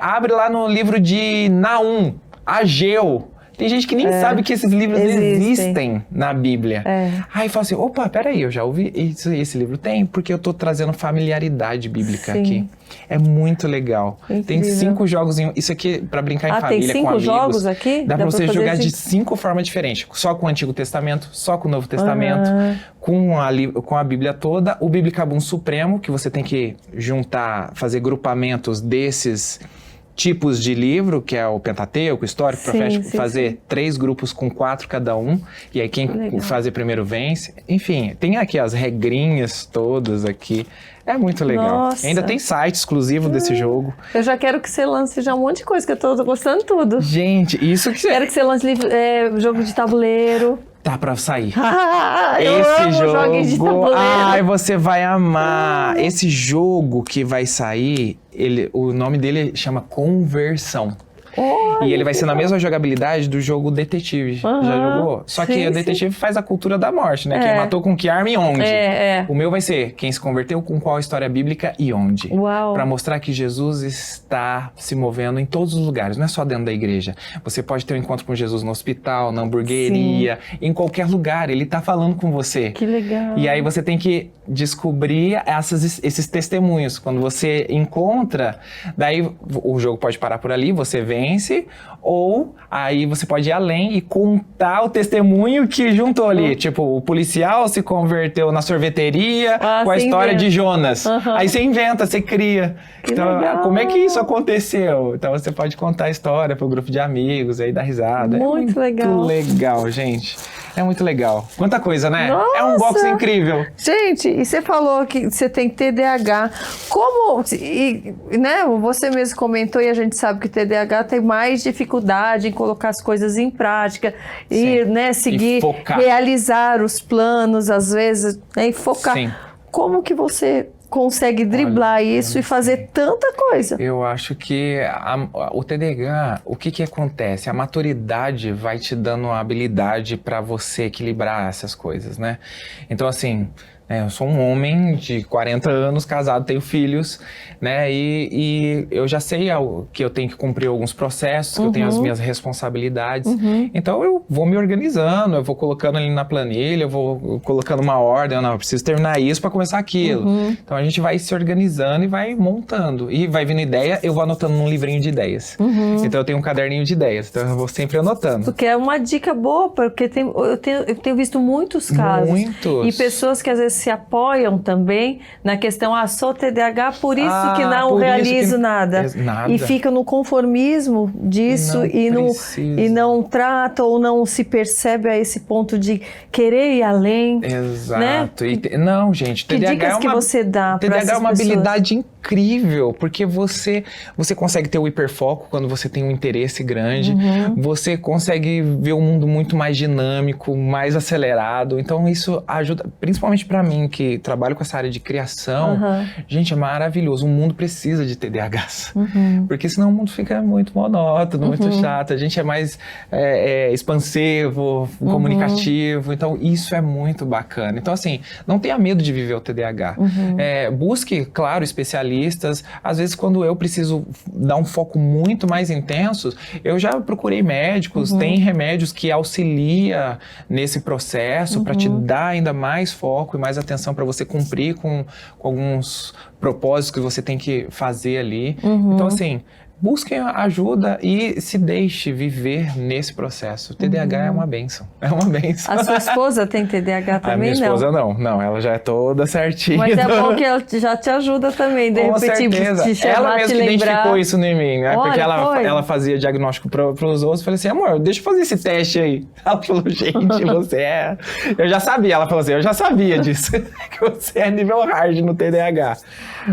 Speaker 2: abre lá no livro de Naum, Ageu. Tem gente que nem sabe que esses livros existem na Bíblia. Aí fala assim, opa, peraí, eu já ouvi, esse livro tem, porque eu tô trazendo familiaridade bíblica aqui. É muito legal. Incrível. Tem 5 jogos, isso aqui pra brincar em família,
Speaker 1: tem 5
Speaker 2: com amigos.
Speaker 1: jogos aqui?
Speaker 2: Dá pra você jogar de 5 formas diferentes. Só com o Antigo Testamento, só com o Novo Testamento, com a Bíblia toda, o Biblicabum Supremo, que você tem que juntar, fazer grupamentos desses tipos de livro, que é o Pentateuco, histórico, profético, fazer 3 grupos com 4 cada um, e aí quem fazer primeiro vence. Enfim, tem aqui as regrinhas todas aqui. É muito legal.
Speaker 1: Nossa.
Speaker 2: Ainda tem site exclusivo desse jogo.
Speaker 1: Eu já quero que você lance já um monte de coisa, que eu tô gostando de tudo.
Speaker 2: Gente, isso que
Speaker 1: Quero que você lance jogo de tabuleiro.
Speaker 2: Tá pra sair.
Speaker 1: Eu amo joguinhos de tabuleiro.
Speaker 2: Ai, você vai amar. Esse jogo que vai sair, o nome dele chama Conversão. E ele vai ser na mesma jogabilidade do jogo Detetive. Já jogou? Só que o Detetive faz a cultura da morte, né? Quem matou com que arma e onde. O meu vai ser quem se converteu com qual história bíblica e onde. Pra mostrar que Jesus está se movendo em todos os lugares, não é só dentro da igreja. Você pode ter um encontro com Jesus no hospital, na hamburgueria, em qualquer lugar. Ele tá falando com você.
Speaker 1: Que legal.
Speaker 2: E aí você tem que descobrir esses testemunhos. Quando você encontra, daí o jogo pode parar por ali, você vence, ou aí você pode ir além e contar o testemunho que juntou ali. Tipo, o policial se converteu na sorveteria com a história de Jonas. Aí você inventa, você cria. Então, como é que isso aconteceu? Então você pode contar a história pro grupo de amigos, aí dar risada.
Speaker 1: Muito legal.
Speaker 2: Muito legal, gente. É muito legal. Quanta coisa, né?
Speaker 1: Nossa.
Speaker 2: É um box incrível.
Speaker 1: Gente, e você falou que você tem TDAH. Como, né, você mesmo comentou, e a gente sabe que TDAH tem mais dificuldade em colocar as coisas em prática e, né, seguir, realizar os planos, às vezes, né, e focar.
Speaker 2: Sim.
Speaker 1: Como que você consegue driblar isso e fazer tanta coisa?
Speaker 2: Eu acho que o TDAH, o que acontece? A maturidade vai te dando a habilidade para você equilibrar essas coisas, né? Então, assim, eu sou um homem de 40 anos, casado, tenho filhos, né? E eu já sei que eu tenho que cumprir alguns processos, que eu tenho as minhas responsabilidades. Então eu vou me organizando, eu vou colocando ali na planilha, eu vou colocando uma ordem, não, eu preciso terminar isso para começar aquilo. Então a gente vai se organizando e vai montando. E vai vindo ideia, eu vou anotando num livrinho de ideias. Então eu tenho um caderninho de ideias, então eu vou sempre anotando.
Speaker 1: Porque é uma dica boa, porque eu tenho visto muitos casos.
Speaker 2: Muitos.
Speaker 1: E pessoas que às vezes se apoiam também na questão, sou TDAH, por isso que não realizo nada. E fica no conformismo disso e não trata ou não se percebe a esse ponto de querer ir além.
Speaker 2: Exato.
Speaker 1: Né?
Speaker 2: Não, gente,
Speaker 1: que
Speaker 2: TDAH
Speaker 1: dicas que você dá para essas
Speaker 2: TDAH é uma
Speaker 1: pessoas?
Speaker 2: habilidade incrível, porque você consegue ter o hiperfoco quando você tem um interesse grande, você consegue ver o mundo muito mais dinâmico, mais acelerado. Então isso ajuda, principalmente para mim, que trabalho com essa área de criação, gente, é maravilhoso. O mundo precisa de TDAHs, porque senão o mundo fica muito monótono, muito chato. A gente é mais expansivo, comunicativo, então isso é muito bacana. Então, assim, não tenha medo de viver o TDAH. Busque, claro, especialistas. Às vezes, quando eu preciso dar um foco muito mais intenso, eu já procurei médicos, tem remédios que auxilia nesse processo para te dar ainda mais foco e mais atenção para você cumprir com alguns propósitos que você tem que fazer ali. Então, assim, busquem ajuda e se deixe viver nesse processo. O TDAH é uma bênção. É uma bênção.
Speaker 1: A sua esposa tem TDAH também?
Speaker 2: A minha esposa não, ela já é toda certinha.
Speaker 1: Mas é bom que ela já te ajuda também, de
Speaker 2: Com
Speaker 1: repente,
Speaker 2: certeza.
Speaker 1: te chamar,
Speaker 2: ela mesmo
Speaker 1: te
Speaker 2: que
Speaker 1: lembrar.
Speaker 2: identificou isso em mim, né?
Speaker 1: Olha,
Speaker 2: porque ela fazia diagnóstico pros outros. Eu falei assim, amor, deixa eu fazer esse teste aí. Ela falou, gente, você é... Eu já sabia, ela falou assim, eu já sabia disso, que você é nível hard no TDAH.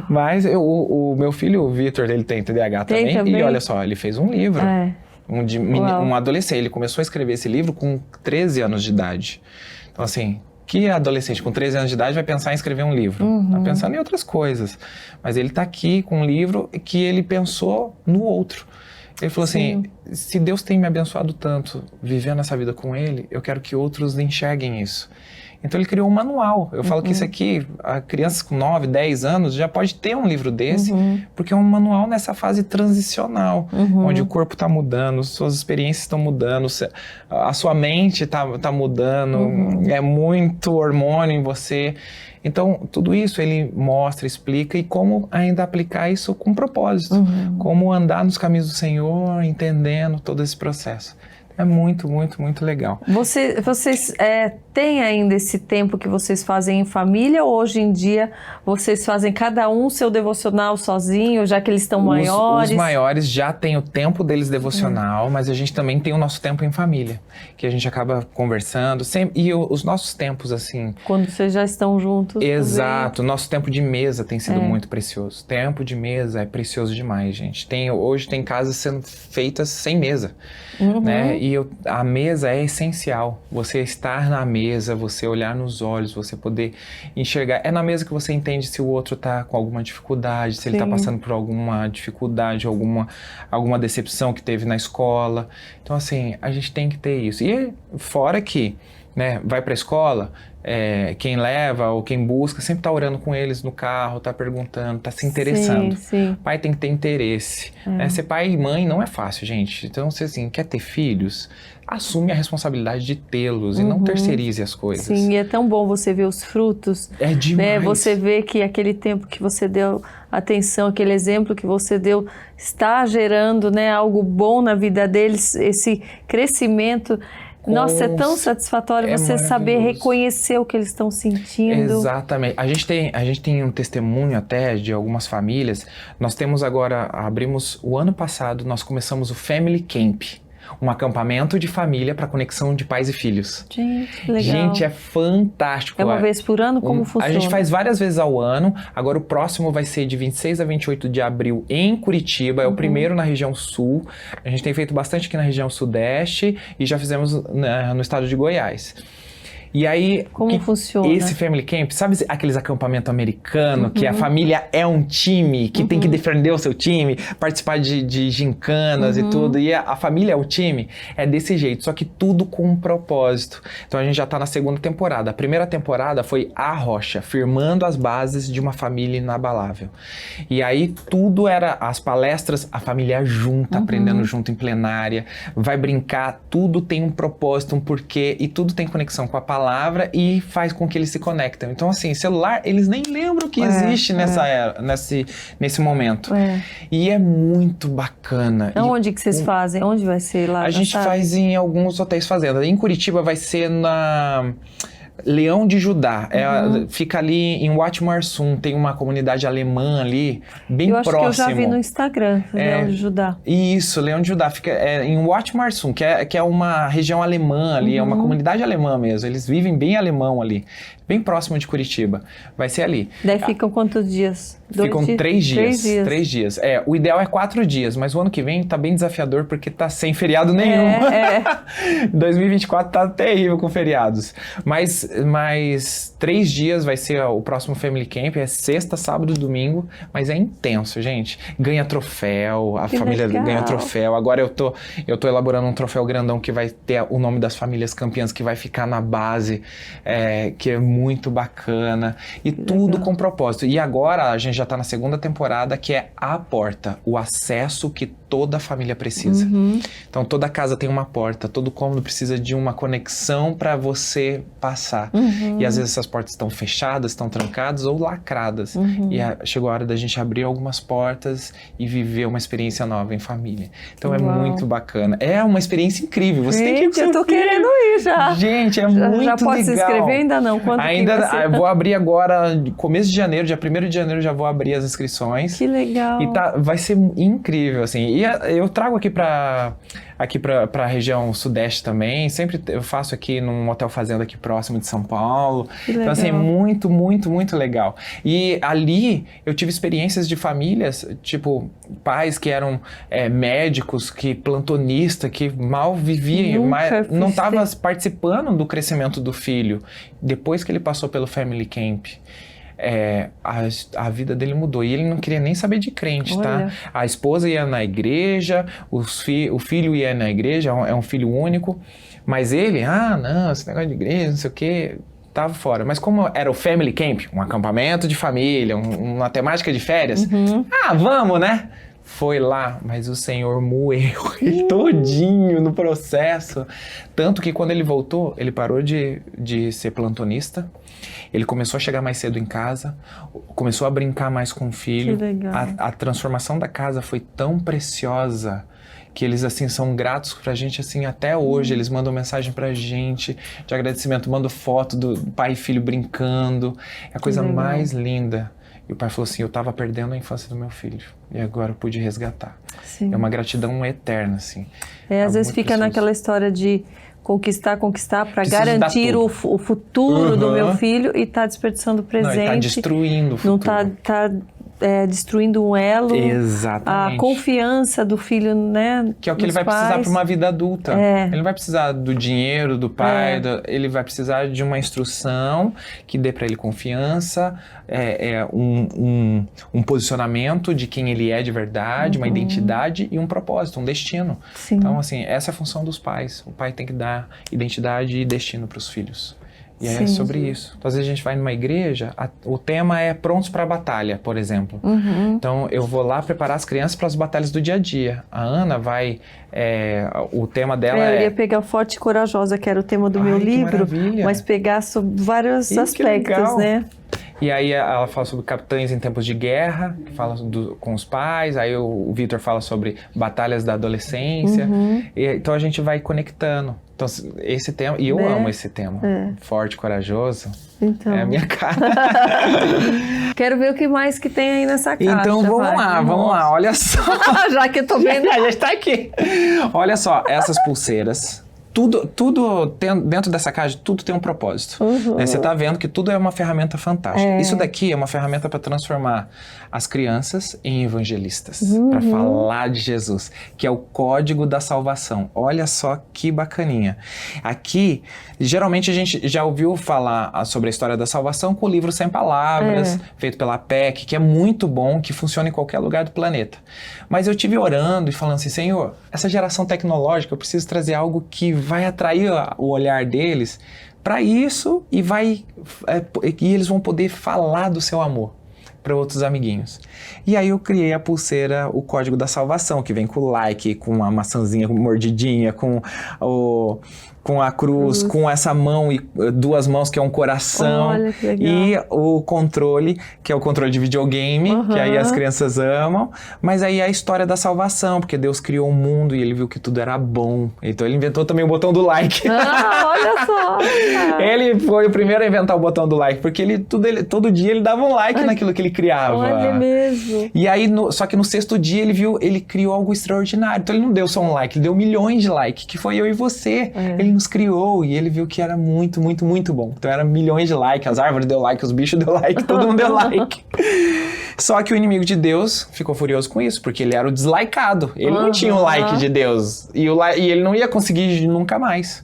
Speaker 2: Mas o meu filho, o Vitor, ele tem TDAH também. E olha só, ele fez um livro. um adolescente. Ele começou a escrever esse livro com 13 anos de idade. Então, assim, que adolescente com 13 anos de idade vai pensar em escrever um livro? Tá pensando em outras coisas. Mas ele tá aqui com um livro que ele pensou no outro. Ele falou assim, se Deus tem me abençoado tanto vivendo essa vida com ele, eu quero que outros enxerguem isso. Então ele criou um manual. Eu falo que isso aqui, a crianças com 9, 10 anos já pode ter um livro desse, porque é um manual nessa fase transicional, onde o corpo está mudando, suas experiências estão mudando, a sua mente tá mudando, é muito hormônio em você. Então, tudo isso ele mostra, explica e como ainda aplicar isso com propósito. Como andar nos caminhos do Senhor, entendendo todo esse processo. É muito, muito, muito legal.
Speaker 1: Vocês têm ainda esse tempo que vocês fazem em família ou hoje em dia vocês fazem cada um seu devocional sozinho, já que eles estão maiores?
Speaker 2: Os maiores já têm o tempo deles devocional, mas a gente também tem o nosso tempo em família, que a gente acaba conversando sempre. E os nossos tempos, assim...
Speaker 1: Quando vocês já estão juntos.
Speaker 2: Exato. Nosso tempo de mesa tem sido muito precioso. Tempo de mesa é precioso demais, gente. Hoje tem casas sendo feitas sem mesa, né? E a mesa é essencial. Você estar na mesa, você olhar nos olhos, você poder enxergar. É na mesa que você entende se o outro está com alguma dificuldade, se ele está passando por alguma dificuldade, alguma decepção que teve na escola. Então, assim, a gente tem que ter isso. E fora que, né, vai para a escola, quem leva ou quem busca sempre está orando com eles no carro, está perguntando, está se interessando. Pai tem que ter interesse. Ser pai e mãe não é fácil, gente. Então, se assim, quer ter filhos, assume a responsabilidade de tê-los e não terceirize as coisas.
Speaker 1: Sim, e é tão bom você ver os frutos.
Speaker 2: É demais.
Speaker 1: Né? Você vê que aquele tempo que você deu atenção, aquele exemplo que você deu, está gerando, né, algo bom na vida deles, esse crescimento. Nossa, é tão satisfatório você saber reconhecer o que eles estão sentindo.
Speaker 2: Exatamente. A gente tem um testemunho até de algumas famílias. Nós temos agora, o ano passado, nós começamos o Family Camp. Um acampamento de família para conexão de pais e filhos.
Speaker 1: Gente, legal.
Speaker 2: Gente, é fantástico.
Speaker 1: É uma vez por ano? Como funciona?
Speaker 2: A gente faz várias vezes ao ano. Agora o próximo vai ser de 26 a 28 de abril em Curitiba. É o primeiro na região sul. A gente tem feito bastante aqui na região sudeste e já fizemos no estado de Goiás. E aí,
Speaker 1: como funciona?
Speaker 2: Esse Family Camp, sabe aqueles acampamentos americanos que a família é um time, que tem que defender o seu time, participar de gincanas e tudo, e a família é o time? É desse jeito, só que tudo com um propósito. Então a gente já tá na segunda temporada. A primeira temporada foi A Rocha, firmando as bases de uma família inabalável. E aí tudo era, as palestras, a família junta, aprendendo junto em plenária, vai brincar, tudo tem um propósito, um porquê, e tudo tem conexão com a palavra e faz com que eles se conectem. Então, assim, celular, eles nem lembram que existe nesse momento. E é muito bacana.
Speaker 1: Onde que vocês fazem? Onde vai ser lá?
Speaker 2: A gente faz em alguns hotéis fazenda. Em Curitiba vai ser na Leão de Judá. Fica ali em Watmarsum, tem uma comunidade alemã ali, bem próximo.
Speaker 1: Eu acho que eu já vi no Instagram, Leão de Judá.
Speaker 2: Isso, Leão de Judá. Fica em Watmarsum, que é uma região alemã ali, é uma comunidade alemã mesmo. Eles vivem bem alemão ali, bem próximo de Curitiba. Vai ser ali.
Speaker 1: Daí ficam quantos dias?
Speaker 2: Ficam 3 dias. 3 dias. O ideal é 4 dias, mas o ano que vem tá bem desafiador porque tá sem feriado nenhum. 2024 tá terrível com feriados. Mas 3 dias vai ser o próximo Family Camp, é sexta, sábado e domingo, mas é intenso, gente. Ganha troféu, a família ganha troféu. Agora eu tô elaborando um troféu grandão que vai ter o nome das famílias campeãs, que vai ficar na base, que é muito bacana. E tudo com propósito. E agora a gente já tá na segunda temporada, que é A Porta, o acesso que toda família precisa. Então toda casa tem uma porta, todo cômodo precisa de uma conexão para você passar. E às vezes essas portas estão fechadas, estão trancadas ou lacradas. E chegou a hora da gente abrir algumas portas e viver uma experiência nova em família. Então é muito bacana. É uma experiência incrível. Você tem que ir com seu
Speaker 1: eu tô
Speaker 2: filho.
Speaker 1: querendo ir já.
Speaker 2: Gente, é muito legal.
Speaker 1: Já pode se inscrever? Ainda não. Quanto
Speaker 2: Ainda vou abrir agora, começo de janeiro, dia 1º de janeiro já vou abrir as inscrições.
Speaker 1: Que legal.
Speaker 2: E vai ser incrível, assim. E eu trago aqui pra região sudeste também. Sempre eu faço aqui num hotel fazenda aqui próximo de São Paulo. Então, assim, é muito, muito, muito legal. E ali eu tive experiências de famílias, tipo, pais que eram médicos, que plantonista, que mal viviam, não estava participando do crescimento do filho. Depois que ele passou pelo Family Camp, a vida dele mudou. E ele não queria nem saber de crente, tá? A esposa ia na igreja, o filho ia na igreja, é um filho único. Mas ele, não, esse negócio de igreja, não sei o quê, tava fora. Mas como era o Family Camp, um acampamento de família, uma temática de férias, vamos, né? Foi lá, mas o Senhor moeu ele todinho no processo. Tanto que quando ele voltou, ele parou de ser plantonista. Ele começou a chegar mais cedo em casa, começou a brincar mais com o filho.
Speaker 1: Que legal.
Speaker 2: A transformação da casa foi tão preciosa que eles, assim, são gratos pra gente, assim, até hoje. Eles mandam mensagem pra gente de agradecimento, mandam foto do pai e filho brincando. É a coisa mais linda. E o pai falou assim, eu tava perdendo a infância do meu filho e agora eu pude resgatar.
Speaker 1: Sim.
Speaker 2: É uma gratidão eterna, assim.
Speaker 1: Às vezes fica naquela história de conquistar para garantir o futuro do meu filho e tá desperdiçando o presente.
Speaker 2: Não, e tá destruindo o futuro.
Speaker 1: Não tá destruindo um elo.
Speaker 2: Exatamente.
Speaker 1: A confiança do filho, né?
Speaker 2: Que é o que ele vai precisar para uma vida adulta. Ele não vai precisar do dinheiro do pai, ele vai precisar de uma instrução que dê para ele confiança, um posicionamento de quem ele é de verdade, uma identidade e um propósito, um destino.
Speaker 1: Sim.
Speaker 2: Então, assim, essa é a função dos pais. O pai tem que dar identidade e destino para os filhos. E é sobre isso. Então, às vezes a gente vai numa igreja, o tema é prontos para a batalha, por exemplo. Então, eu vou lá preparar as crianças para as batalhas do dia a dia. A Ana vai... o tema dela
Speaker 1: eu ia pegar Forte e Corajosa, que era o tema do meu livro,
Speaker 2: maravilha.
Speaker 1: Mas pegar sobre vários aspectos, né?
Speaker 2: E aí ela fala sobre capitães em tempos de guerra, que fala com os pais. Aí o Vitor fala sobre batalhas da adolescência. Então a gente vai conectando. Então esse tema, e eu amo esse tema. Forte, corajoso. Então. É a minha cara.
Speaker 1: Quero ver o que mais que tem aí nessa caixa.
Speaker 2: Então vamos lá, olha só.
Speaker 1: Já que eu tô vendo.
Speaker 2: Já está aqui. Olha só, essas pulseiras. Tudo dentro dessa caixa, tudo tem um propósito. Você tá vendo que tudo é uma ferramenta fantástica. Isso daqui é uma ferramenta para transformar as crianças em evangelistas, para falar de Jesus, que é o código da salvação. Olha só que bacaninha. Aqui, geralmente a gente já ouviu falar sobre a história da salvação com o livro Sem Palavras, feito pela PEC, que é muito bom, que funciona em qualquer lugar do planeta. Mas eu tive orando e falando assim, Senhor, essa geração tecnológica, eu preciso trazer algo que vai atrair o olhar deles para isso e eles vão poder falar do seu amor para outros amiguinhos. E aí eu criei a pulseira, o código da salvação, que vem com o like, com a maçãzinha mordidinha, com a cruz, com essa mão e duas mãos que é um coração.
Speaker 1: Olha, que legal.
Speaker 2: E o controle, que é o controle de videogame, que aí as crianças amam. Mas aí é a história da salvação, porque Deus criou o mundo e ele viu que tudo era bom. Então ele inventou também o botão do like.
Speaker 1: Olha só!
Speaker 2: Ele foi o primeiro a inventar o botão do like, porque todo dia ele dava um like naquilo que ele criava.
Speaker 1: Olha mesmo!
Speaker 2: E aí, só que no 6º dia ele criou algo extraordinário. Então ele não deu só um like, ele deu milhões de likes, que foi eu e você. Ele nos criou e ele viu que era muito, muito, muito bom. Então era milhões de likes, as árvores deu like, os bichos deu like, todo mundo deu like. Só que o inimigo de Deus ficou furioso com isso, porque ele era o deslikeado. Ele não tinha o like de Deus. E ele não ia conseguir nunca mais.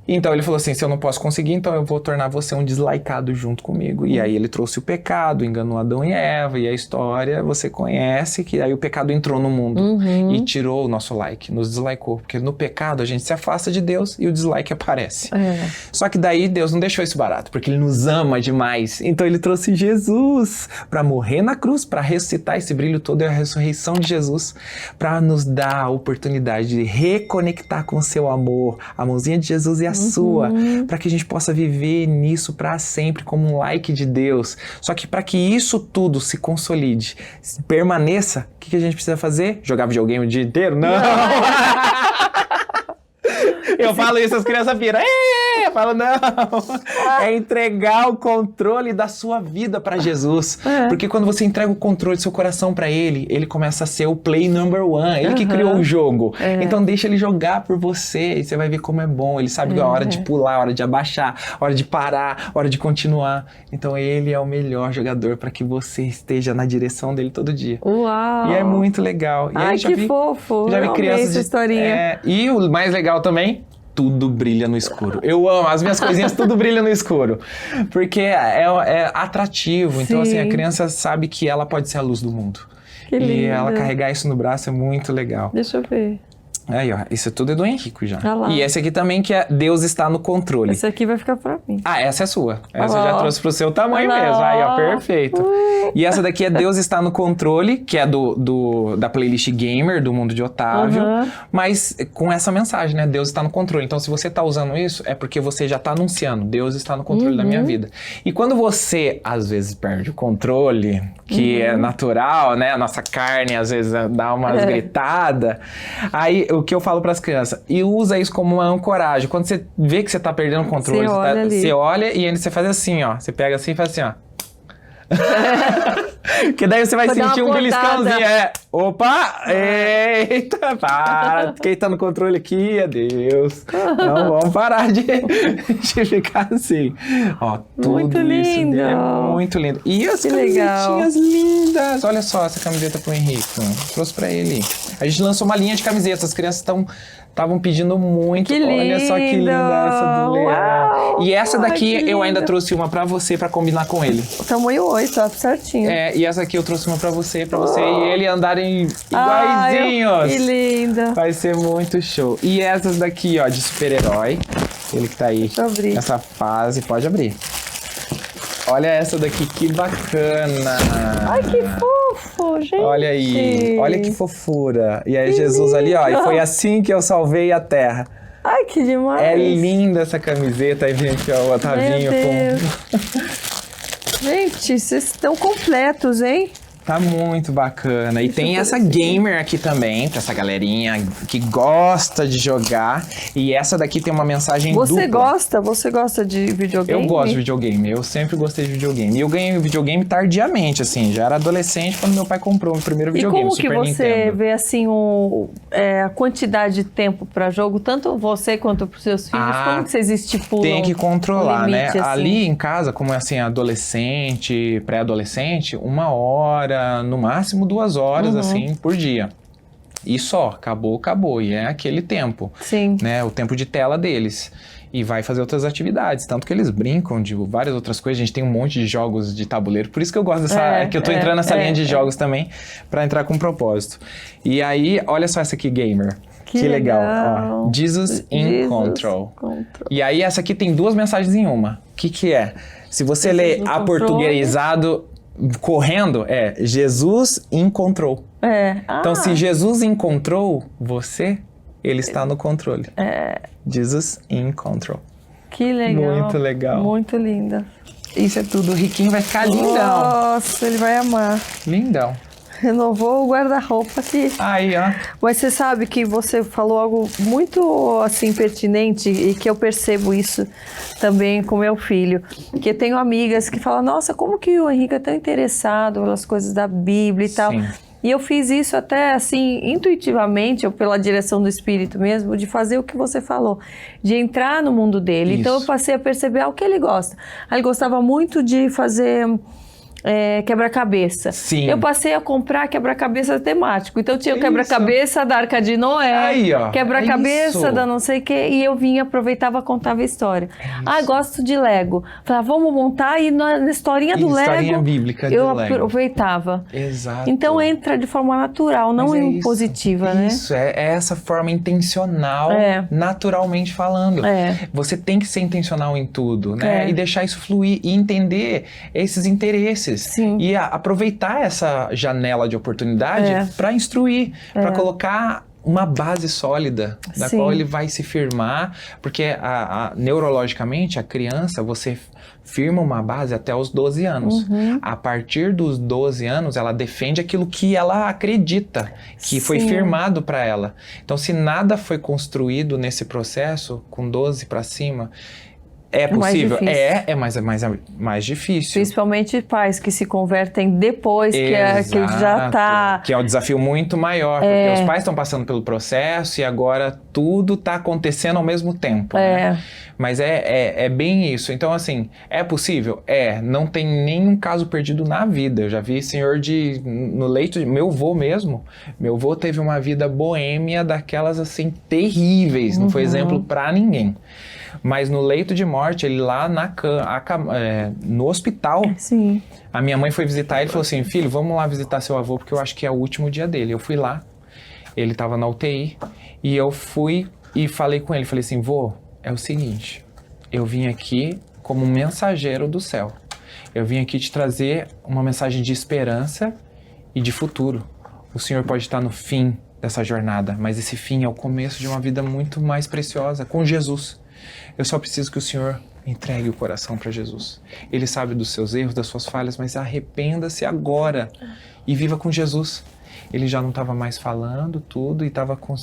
Speaker 2: Então ele falou assim, se eu não posso conseguir, então eu vou tornar você um deslikeado junto comigo. E aí ele trouxe o pecado, enganou Adão e Eva, e a história você conhece, que aí o pecado entrou no mundo e tirou o nosso like, nos deslikeou. Porque no pecado a gente se afasta de Deus e o dislike aparece. Só que daí Deus não deixou isso barato, porque ele nos ama demais. Então ele trouxe Jesus para morrer na cruz, para ressuscitar. Esse brilho todo é a ressurreição de Jesus, para nos dar a oportunidade de reconectar com o seu amor, a mãozinha de Jesus e a sua, para que a gente possa viver nisso para sempre como um like de Deus. Só que para que isso tudo se consolide, permaneça, o que a gente precisa fazer? Jogar videogame o dia inteiro? Não! Eu falo isso, as crianças viram. Fala, não, é entregar o controle da sua vida para Jesus. Porque quando você entrega o controle do seu coração para ele começa a ser o play number one. Ele que criou o jogo. Então deixa ele jogar por você e você vai ver como é bom. Ele sabe a hora de pular, a hora de abaixar, a hora de parar, a hora de continuar. Então ele é o melhor jogador para que você esteja na direção dele todo dia.
Speaker 1: Uau!
Speaker 2: E é muito legal. E
Speaker 1: Ai, que fofo!
Speaker 2: Já vi crianças
Speaker 1: essa historinha.
Speaker 2: E o mais legal também, tudo brilha no escuro. Eu amo, as minhas coisinhas tudo brilha no escuro. Porque é atrativo.
Speaker 1: Sim.
Speaker 2: Então, assim, a criança sabe que ela pode ser a luz do mundo.
Speaker 1: Que lindo.
Speaker 2: E ela carregar isso no braço é muito legal.
Speaker 1: Deixa eu ver.
Speaker 2: Aí, ó, isso tudo é do Henrico já.
Speaker 1: Ah lá.
Speaker 2: E esse aqui também que é Deus está no controle.
Speaker 1: Esse aqui vai ficar pra mim.
Speaker 2: Ah, essa é sua. Essa eu já trouxe pro seu tamanho mesmo. Aí, ó, perfeito. E essa daqui é Deus está no controle, que é da playlist Gamer, do Mundo de Otávio. Mas com essa mensagem, né? Deus está no controle. Então, se você tá usando isso, é porque você já tá anunciando. Deus está no controle da minha vida. E quando você, às vezes, perde o controle, que é natural, né? A nossa carne, às vezes, dá umas gritadas. Aí, o que eu falo pras crianças, e usa isso como uma ancoragem. Quando você vê que você tá perdendo o controle, você olha e ainda você faz assim, ó. Você pega assim e faz assim, ó. Que daí você vai sentir um beliscãozinho. Opa! Eita! Para! Quem tá no controle aqui é Deus. Não vamos parar de ficar assim. Ó, tudo
Speaker 1: muito lindo.
Speaker 2: Isso é muito lindo. E as camisetinhas lindas. Olha só essa camiseta pro Henrique. Trouxe pra ele. A gente lançou uma linha de camisetas. As crianças estavam pedindo muito.
Speaker 1: Que
Speaker 2: Olha só que linda essa do Leão.
Speaker 1: Uau,
Speaker 2: e essa daqui eu ainda trouxe uma pra você pra combinar com ele.
Speaker 1: Tamanho 8, ó, certinho.
Speaker 2: E essa aqui eu trouxe uma pra você e ele andarem iguaizinhos.
Speaker 1: Que linda.
Speaker 2: Vai ser muito show. E essas daqui, ó, de super-herói. Ele que tá aí nessa fase. Pode abrir. Olha essa daqui, que bacana.
Speaker 1: Ai, que fofo, gente.
Speaker 2: Olha aí, olha que fofura. E aí Jesus ali, ó, e foi assim que eu salvei a terra.
Speaker 1: Ai, que demais.
Speaker 2: É linda essa camiseta aí, gente, ó, o Otavinho com...
Speaker 1: Gente, vocês estão completos, hein?
Speaker 2: Tá muito bacana. E tem essa gamer aqui também, pra essa galerinha que gosta de jogar. E essa daqui tem uma mensagem dupla.
Speaker 1: Você gosta de videogame?
Speaker 2: Eu gosto de videogame, eu sempre gostei de videogame. E eu ganhei videogame tardiamente, assim, já era adolescente quando meu pai comprou o meu primeiro videogame,
Speaker 1: Super Nintendo. E como que você vê, assim, a quantidade de tempo pra jogo, tanto você quanto pros seus filhos, como que vocês estipulam?
Speaker 2: Tem que controlar, limite, né? Assim? Ali em casa, como é assim, adolescente, pré-adolescente, 1 hora, no máximo 2 horas, assim, por dia. E só, acabou. E é aquele tempo.
Speaker 1: Sim.
Speaker 2: Né? O tempo de tela deles. E vai fazer outras atividades. Tanto que eles brincam de várias outras coisas. A gente tem um monte de jogos de tabuleiro. Por isso que eu gosto dessa... que eu tô entrando nessa linha de jogos também. Pra entrar com propósito. E aí, olha só essa aqui, gamer. Que legal. Ó, Jesus in Control. E aí, essa aqui tem 2 mensagens em uma. O que é? Se você ler aportuguesado... correndo, Jesus encontrou. Então, se Jesus encontrou você, ele está no controle. Jesus in control.
Speaker 1: Que legal.
Speaker 2: Muito legal.
Speaker 1: Muito linda.
Speaker 2: Isso é tudo. O Riquinho vai ficar lindão.
Speaker 1: Nossa, ele vai amar.
Speaker 2: Lindão.
Speaker 1: Renovou o guarda-roupa aqui.
Speaker 2: Aí, ó.
Speaker 1: Mas você sabe que você falou algo muito, assim, pertinente e que eu percebo isso também com meu filho. Que eu tenho amigas que falam, nossa, como que o Henrique é tão interessado pelas coisas da Bíblia e tal. E eu fiz isso até, assim, intuitivamente, ou pela direção do Espírito mesmo, de fazer o que você falou, de entrar no mundo dele. Isso. Então eu passei a perceber o que ele gosta. Ele gostava muito de fazer... quebra-cabeça.
Speaker 2: Sim.
Speaker 1: Eu passei a comprar quebra-cabeça temático. Então tinha o quebra-cabeça da Arca de Noé, quebra-cabeça da não sei o que, e eu vinha, aproveitava, contava a história. Gosto de Lego. Falava, vamos montar, e na historinha do Lego,
Speaker 2: historinha bíblica de
Speaker 1: eu
Speaker 2: Lego.
Speaker 1: Aproveitava.
Speaker 2: Exato.
Speaker 1: Então entra de forma natural, não impositiva, né?
Speaker 2: Isso, é essa forma intencional, naturalmente falando. Você tem que ser intencional em tudo, né? E deixar isso fluir e entender esses interesses.
Speaker 1: Sim.
Speaker 2: E aproveitar essa janela de oportunidade para instruir, para colocar uma base sólida da qual ele vai se firmar, porque neurologicamente a criança, você firma uma base até os 12 anos. A partir dos 12 anos, ela defende aquilo que ela acredita, que foi firmado para ela. Então, se nada foi construído nesse processo, com 12 para cima, É possível?
Speaker 1: Mais difícil.
Speaker 2: É mais difícil.
Speaker 1: Principalmente pais que se convertem depois que já tá...
Speaker 2: Que é um desafio muito maior, porque os pais estão passando pelo processo e agora tudo tá acontecendo ao mesmo tempo, né? Mas é bem isso. Então, assim, é possível? Não tem nenhum caso perdido na vida. Eu já vi senhor no leito de... Meu avô mesmo. Meu avô teve uma vida boêmia daquelas, assim, terríveis. Não foi exemplo pra ninguém. Mas no leito de morte, ele lá no hospital,
Speaker 1: Sim.
Speaker 2: A minha mãe foi visitar ele e falou assim, filho, vamos lá visitar seu avô, porque eu acho que é o último dia dele. Eu fui lá, ele estava na UTI, e eu fui e falei com ele, falei assim, vô, é o seguinte, eu vim aqui como mensageiro do céu. Eu vim aqui te trazer uma mensagem de esperança e de futuro. O senhor pode estar no fim dessa jornada, mas esse fim é o começo de uma vida muito mais preciosa, com Jesus. Eu só preciso que o senhor entregue o coração para Jesus. Ele sabe dos seus erros, das suas falhas, mas arrependa-se agora e viva com Jesus. Ele já não estava mais falando tudo e estava com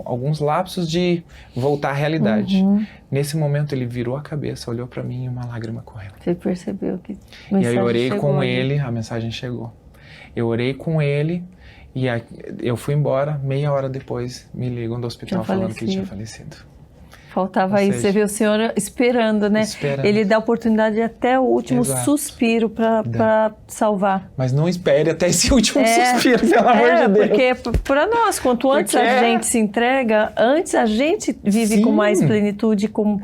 Speaker 2: alguns lapsos de voltar à realidade. Nesse momento ele virou a cabeça, olhou para mim e uma lágrima correu.
Speaker 1: Você percebeu que
Speaker 2: a E aí eu orei com ele, a mensagem chegou. Eu orei com ele e eu fui embora, meia hora depois me ligam do hospital falando que ele tinha falecido.
Speaker 1: Faltava isso, você vê o Senhor esperando, né? Ele dá oportunidade até o último suspiro para salvar.
Speaker 2: Mas não espere até esse último suspiro, pelo amor de Deus.
Speaker 1: Porque para nós, quanto antes a gente se entrega, antes a gente vive com mais plenitude, com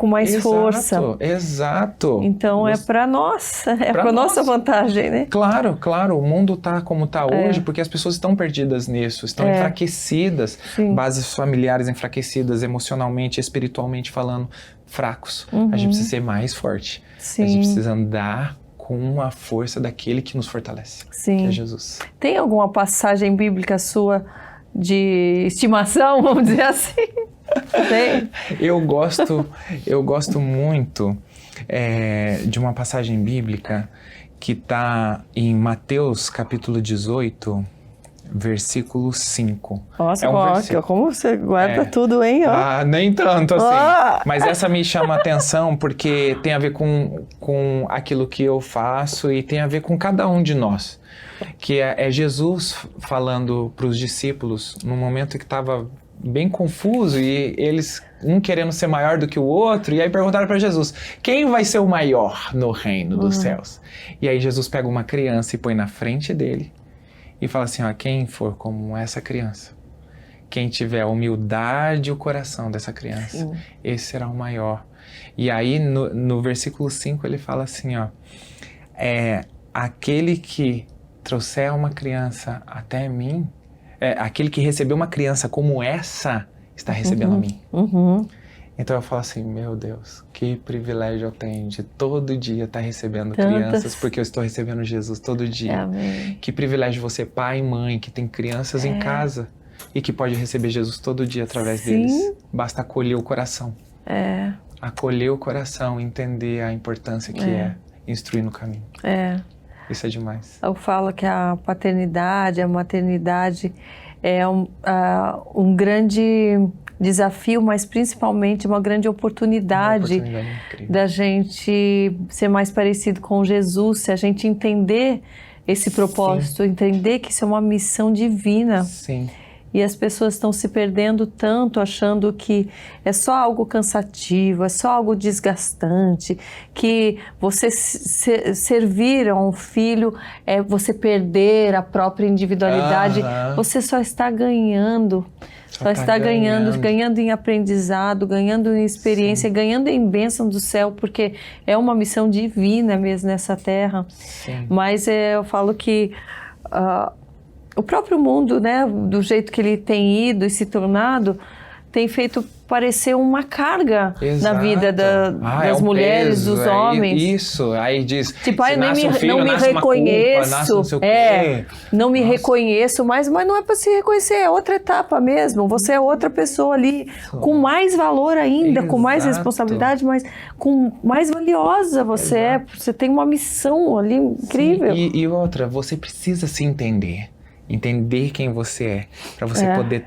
Speaker 1: mais força.
Speaker 2: Exato.
Speaker 1: Então é para nós, para nossa vantagem, né?
Speaker 2: Claro, o mundo tá como tá hoje, porque as pessoas estão perdidas nisso, estão enfraquecidas, bases familiares enfraquecidas, emocionalmente, espiritualmente falando, fracos. A gente precisa ser mais forte. A gente precisa andar com a força daquele que nos fortalece, que é Jesus.
Speaker 1: Tem alguma passagem bíblica sua de estimação, vamos dizer assim?
Speaker 2: Eu gosto muito de uma passagem bíblica que está em Mateus capítulo 18, versículo 5.
Speaker 1: Nossa, como você guarda tudo, hein?
Speaker 2: Nem tanto assim. Mas essa me chama a atenção porque tem a ver com aquilo que eu faço e tem a ver com cada um de nós. Que é Jesus falando para os discípulos num momento que estava bem confuso e eles, um querendo ser maior do que o outro, e aí perguntaram para Jesus, quem vai ser o maior no reino dos céus? E aí Jesus pega uma criança e põe na frente dele e fala assim, quem for como essa criança, quem tiver a humildade e o coração dessa criança, esse será o maior. E aí no versículo 5 ele fala assim, aquele que trouxer uma criança até mim, aquele que recebeu uma criança como essa, está recebendo a mim. Então eu falo assim, meu Deus, que privilégio eu tenho de todo dia estar recebendo crianças, porque eu estou recebendo Jesus todo dia.
Speaker 1: Amém.
Speaker 2: Que privilégio você, pai e mãe, que tem crianças em casa e que pode receber Jesus todo dia através deles. Basta acolher o coração. Acolher o coração, entender a importância que é instruir no caminho. Isso é demais.
Speaker 1: Eu falo que a paternidade, a maternidade é um grande desafio, mas principalmente uma grande oportunidade da gente ser mais parecido com Jesus, se a gente entender esse propósito, entender que isso é uma missão divina.
Speaker 2: Sim.
Speaker 1: E as pessoas estão se perdendo tanto, achando que é só algo cansativo, é só algo desgastante, que você servir a um filho é você perder a própria individualidade. Você só está ganhando. Só está ganhando em aprendizado, ganhando em experiência, ganhando em bênção do céu, porque é uma missão divina mesmo nessa terra. Mas eu falo que o próprio mundo, né, do jeito que ele tem ido e se tornado, tem feito parecer uma carga na vida das mulheres, dos homens.
Speaker 2: Isso, aí diz,
Speaker 1: tipo, não me reconheço, não me reconheço mais, mas não é para se reconhecer, é outra etapa mesmo, você é outra pessoa ali, com mais valor ainda, com mais responsabilidade, mas com mais valiosa você você tem uma missão ali incrível.
Speaker 2: E outra, você precisa se entender quem você é, para você poder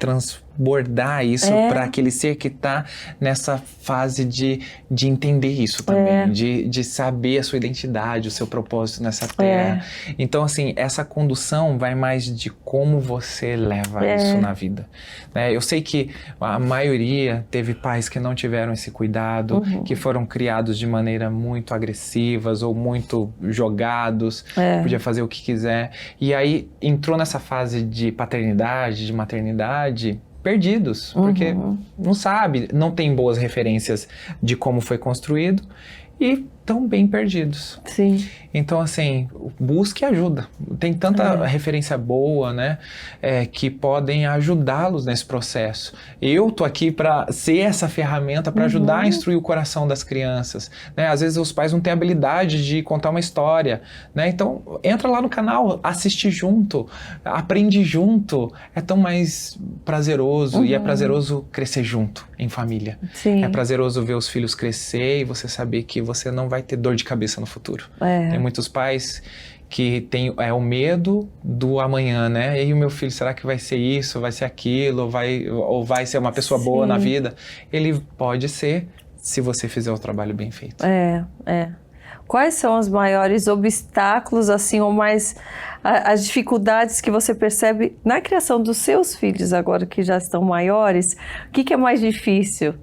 Speaker 2: abordar isso para aquele ser que está nessa fase de entender isso também, de saber a sua identidade, o seu propósito nessa terra. Então, assim, essa condução vai mais de como você leva isso na vida. Né? Eu sei que a maioria teve pais que não tiveram esse cuidado, que foram criados de maneira muito agressivas ou muito jogados, podia fazer o que quiser. E aí entrou nessa fase de paternidade, de maternidade, perdidos, porque não sabe, não tem boas referências de como foi construído e estão bem perdidos.
Speaker 1: Sim.
Speaker 2: Então, assim, busque ajuda. Tem tanta referência boa, né, que podem ajudá-los nesse processo. Eu tô aqui para ser essa ferramenta para ajudar a instruir o coração das crianças, né? Às vezes os pais não têm habilidade de contar uma história, né? Então, entra lá no canal, assiste junto, aprende junto. É tão mais prazeroso e é prazeroso crescer junto em família.
Speaker 1: Sim.
Speaker 2: É prazeroso ver os filhos crescer e você saber que você não vai ter dor de cabeça no futuro. Tem muitos pais que têm o medo do amanhã, né? E o meu filho, será que vai ser isso, vai ser aquilo, ou vai ser uma pessoa boa na vida? Ele pode ser, se você fizer o trabalho bem feito.
Speaker 1: Quais são os maiores obstáculos, assim, ou mais as dificuldades que você percebe na criação dos seus filhos, agora que já estão maiores? O que é mais difícil?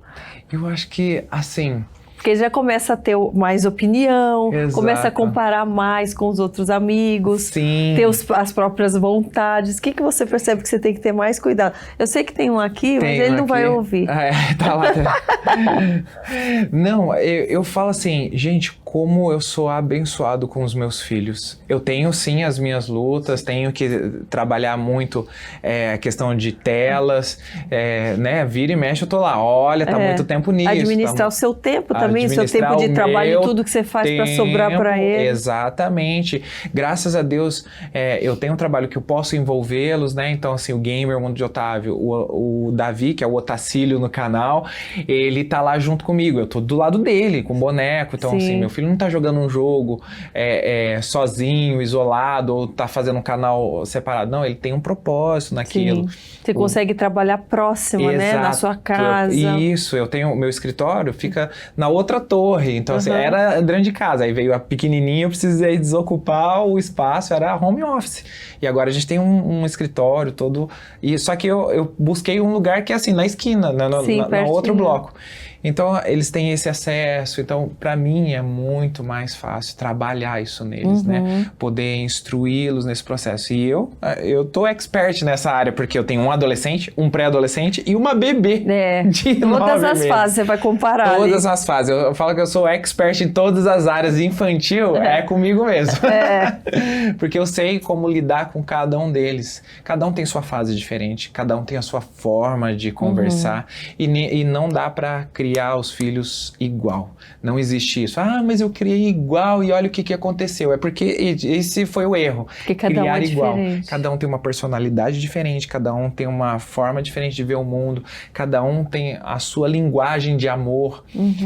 Speaker 2: Eu acho que, assim...
Speaker 1: Porque já começa a ter mais opinião, começa a comparar mais com os outros amigos, ter as próprias vontades. O que você percebe que você tem que ter mais cuidado? Eu sei que tem um aqui, mas ele não vai ouvir.
Speaker 2: Tá lá. Não, eu falo assim, gente, como eu sou abençoado com os meus filhos. Eu tenho sim as minhas lutas, tenho que trabalhar muito a questão de telas, né? Vira e mexe, eu tô lá, olha, tá muito tempo nisso.
Speaker 1: Administrar o seu tempo também. Seu tempo de trabalho e tudo que você faz para sobrar para ele.
Speaker 2: Exatamente. Graças a Deus, eu tenho um trabalho que eu posso envolvê-los, né? Então, assim, o Gamer Mundo de Otávio, o Davi, que é o Otacílio no canal, ele tá lá junto comigo. Eu tô do lado dele, com o boneco. Então, assim, meu filho não tá jogando um jogo sozinho, isolado, ou tá fazendo um canal separado. Não, ele tem um propósito naquilo.
Speaker 1: Você consegue trabalhar próximo, né? Na sua casa.
Speaker 2: Isso, eu tenho... Meu escritório fica na outra torre, então assim, era grande casa, aí veio a pequenininha, eu precisei desocupar o espaço, era home office, e agora a gente tem um escritório todo, só que eu busquei um lugar que é assim, na esquina, no outro bloco. Então, eles têm esse acesso. Então, para mim, é muito mais fácil trabalhar isso neles, né? Poder instruí-los nesse processo. E eu tô expert nessa área, porque eu tenho um adolescente, um pré-adolescente e uma bebê de 9
Speaker 1: todas as
Speaker 2: meses.
Speaker 1: fases, você vai comparar.
Speaker 2: Todas as fases. Eu falo que eu sou expert em todas as áreas. Infantil é comigo mesmo. Porque eu sei como lidar com cada um deles. Cada um tem sua fase diferente, cada um tem a sua forma de conversar. E não dá para criar os filhos igual. Não existe isso. Ah, mas eu criei igual e olha o que aconteceu. É porque esse foi o erro.
Speaker 1: Porque cada um é
Speaker 2: igual.
Speaker 1: Diferente.
Speaker 2: Cada um tem uma personalidade diferente, cada um tem uma forma diferente de ver o mundo, cada um tem a sua linguagem de amor.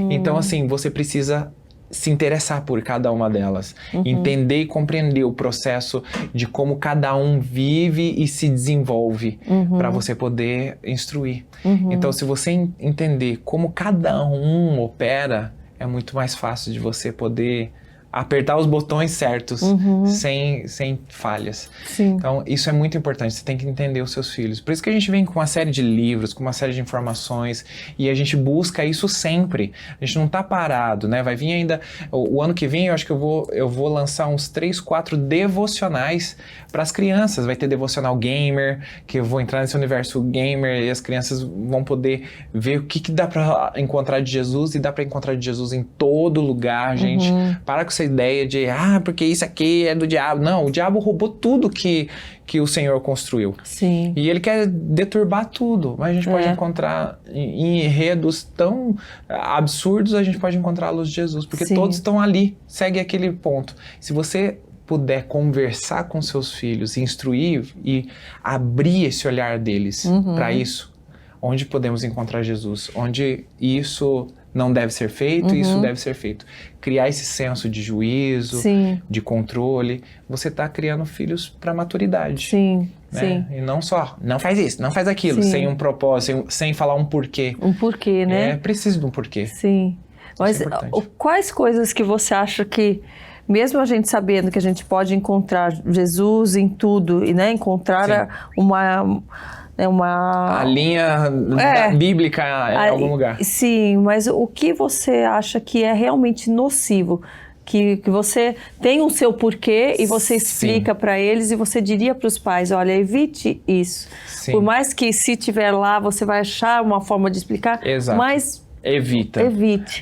Speaker 2: Então, assim, você precisa se interessar por cada uma delas, entender e compreender o processo de como cada um vive e se desenvolve para você poder instruir. Então, se você entender como cada um opera, é muito mais fácil de você poder apertar os botões certos, sem falhas. Então, isso é muito importante, você tem que entender os seus filhos. Por isso que a gente vem com uma série de livros, com uma série de informações, e a gente busca isso sempre. A gente não tá parado, né? Vai vir ainda, o ano que vem, eu acho que eu vou lançar uns 3, 4 devocionais para as crianças. Vai ter devocional gamer, que eu vou entrar nesse universo gamer, e as crianças vão poder ver o que dá para encontrar de Jesus, e dá para encontrar de Jesus em todo lugar, gente. Para com essa ideia de, porque isso aqui é do diabo. Não, o diabo roubou tudo que o Senhor construiu.
Speaker 1: Sim.
Speaker 2: E ele quer deturbar tudo. Mas a gente pode encontrar em enredos tão absurdos, a gente pode encontrar a luz de Jesus. Porque todos estão ali. Segue aquele ponto. Se você puder conversar com seus filhos, instruir e abrir esse olhar deles para isso, onde podemos encontrar Jesus? Onde isso não deve ser feito, isso deve ser feito. Criar esse senso de juízo,
Speaker 1: Sim.
Speaker 2: de controle, você está criando filhos para maturidade.
Speaker 1: Sim,
Speaker 2: né?
Speaker 1: sim.
Speaker 2: E não só, não faz isso, não faz aquilo,
Speaker 1: Sim.
Speaker 2: sem um propósito, sem falar um porquê.
Speaker 1: Um porquê, né?
Speaker 2: É preciso de um porquê.
Speaker 1: Sim. Mas
Speaker 2: é importante.
Speaker 1: quais coisas que você acha que, mesmo a gente sabendo que a gente pode encontrar Jesus em tudo, e né, encontrar
Speaker 2: a linha bíblica em algum lugar.
Speaker 1: Sim, mas o que você acha que é realmente nocivo? Que você tem o seu porquê e você explica para eles e você diria para os pais, olha, evite isso.
Speaker 2: Sim.
Speaker 1: Por mais que se tiver lá, você vai achar uma forma de explicar,
Speaker 2: Exato.
Speaker 1: mas
Speaker 2: evite.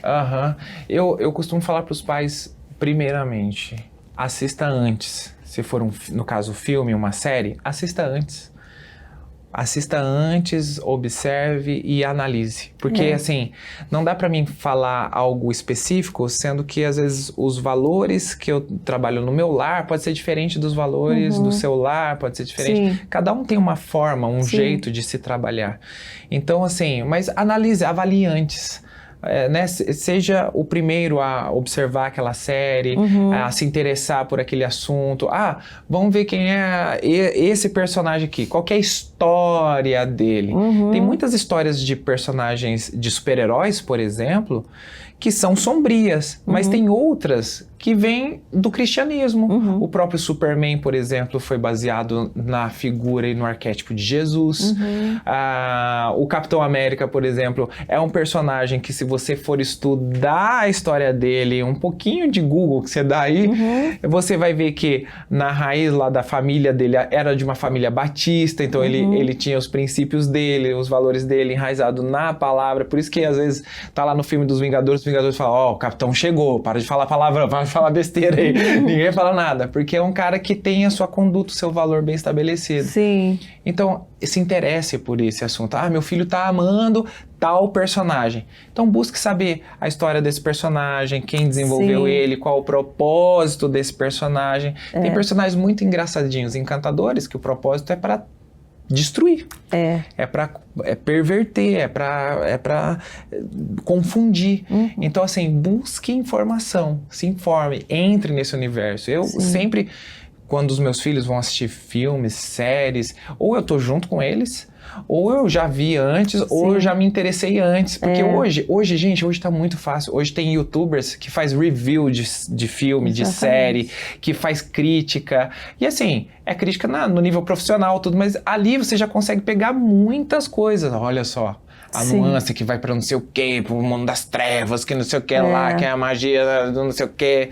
Speaker 1: Uhum.
Speaker 2: Eu costumo falar para os pais, primeiramente, assista antes. Se for, no caso, um filme, uma série, assista antes. Assista antes, observe e analise. Porque, assim, não dá para mim falar algo específico, sendo que, às vezes, os valores que eu trabalho no meu lar pode ser diferente dos valores do seu lar, pode ser diferente.
Speaker 1: Sim.
Speaker 2: Cada um tem uma forma, um jeito de se trabalhar. Então, assim, mas analise, avalie antes. Né? Seja o primeiro a observar aquela série, a se interessar por aquele assunto. Vamos ver quem é esse personagem aqui, qual que é a história dele. Tem muitas histórias de personagens de super-heróis, por exemplo, que são sombrias, mas tem outras que vêm do cristianismo. O próprio Superman, por exemplo, foi baseado na figura e no arquétipo de Jesus. O Capitão América, por exemplo, é um personagem que, se você for estudar a história dele, um pouquinho de Google que você dá aí, você vai ver que na raiz lá da família dele era de uma família batista, então ele tinha os princípios dele, os valores dele enraizados na palavra. Por isso que às vezes tá lá no filme dos Vingadores, os Vingadores falam, o Capitão chegou, para de falar palavrão, para de falar besteira aí. Ninguém fala nada, porque é um cara que tem a sua conduta, o seu valor bem estabelecido.
Speaker 1: Sim.
Speaker 2: Então, se interesse por esse assunto. Meu filho tá amando tal personagem. Então, busque saber a história desse personagem, quem desenvolveu ele, qual o propósito desse personagem. Tem personagens muito engraçadinhos, encantadores, que o propósito é para destruir. É para perverter, é para confundir. Então, assim, busque informação, se informe, entre nesse universo. Eu sempre, quando os meus filhos vão assistir filmes, séries, ou eu tô junto com eles, ou eu já vi antes, ou eu já me interessei antes. Porque hoje, gente, hoje tá muito fácil. Hoje tem youtubers que faz review de filme, de série, que faz crítica. E assim, é crítica no nível profissional, tudo, mas ali você já consegue pegar muitas coisas. Olha só, a nuance que vai pra não sei o quê, pro mundo das trevas, que não sei o que lá, que é a magia do não sei o quê.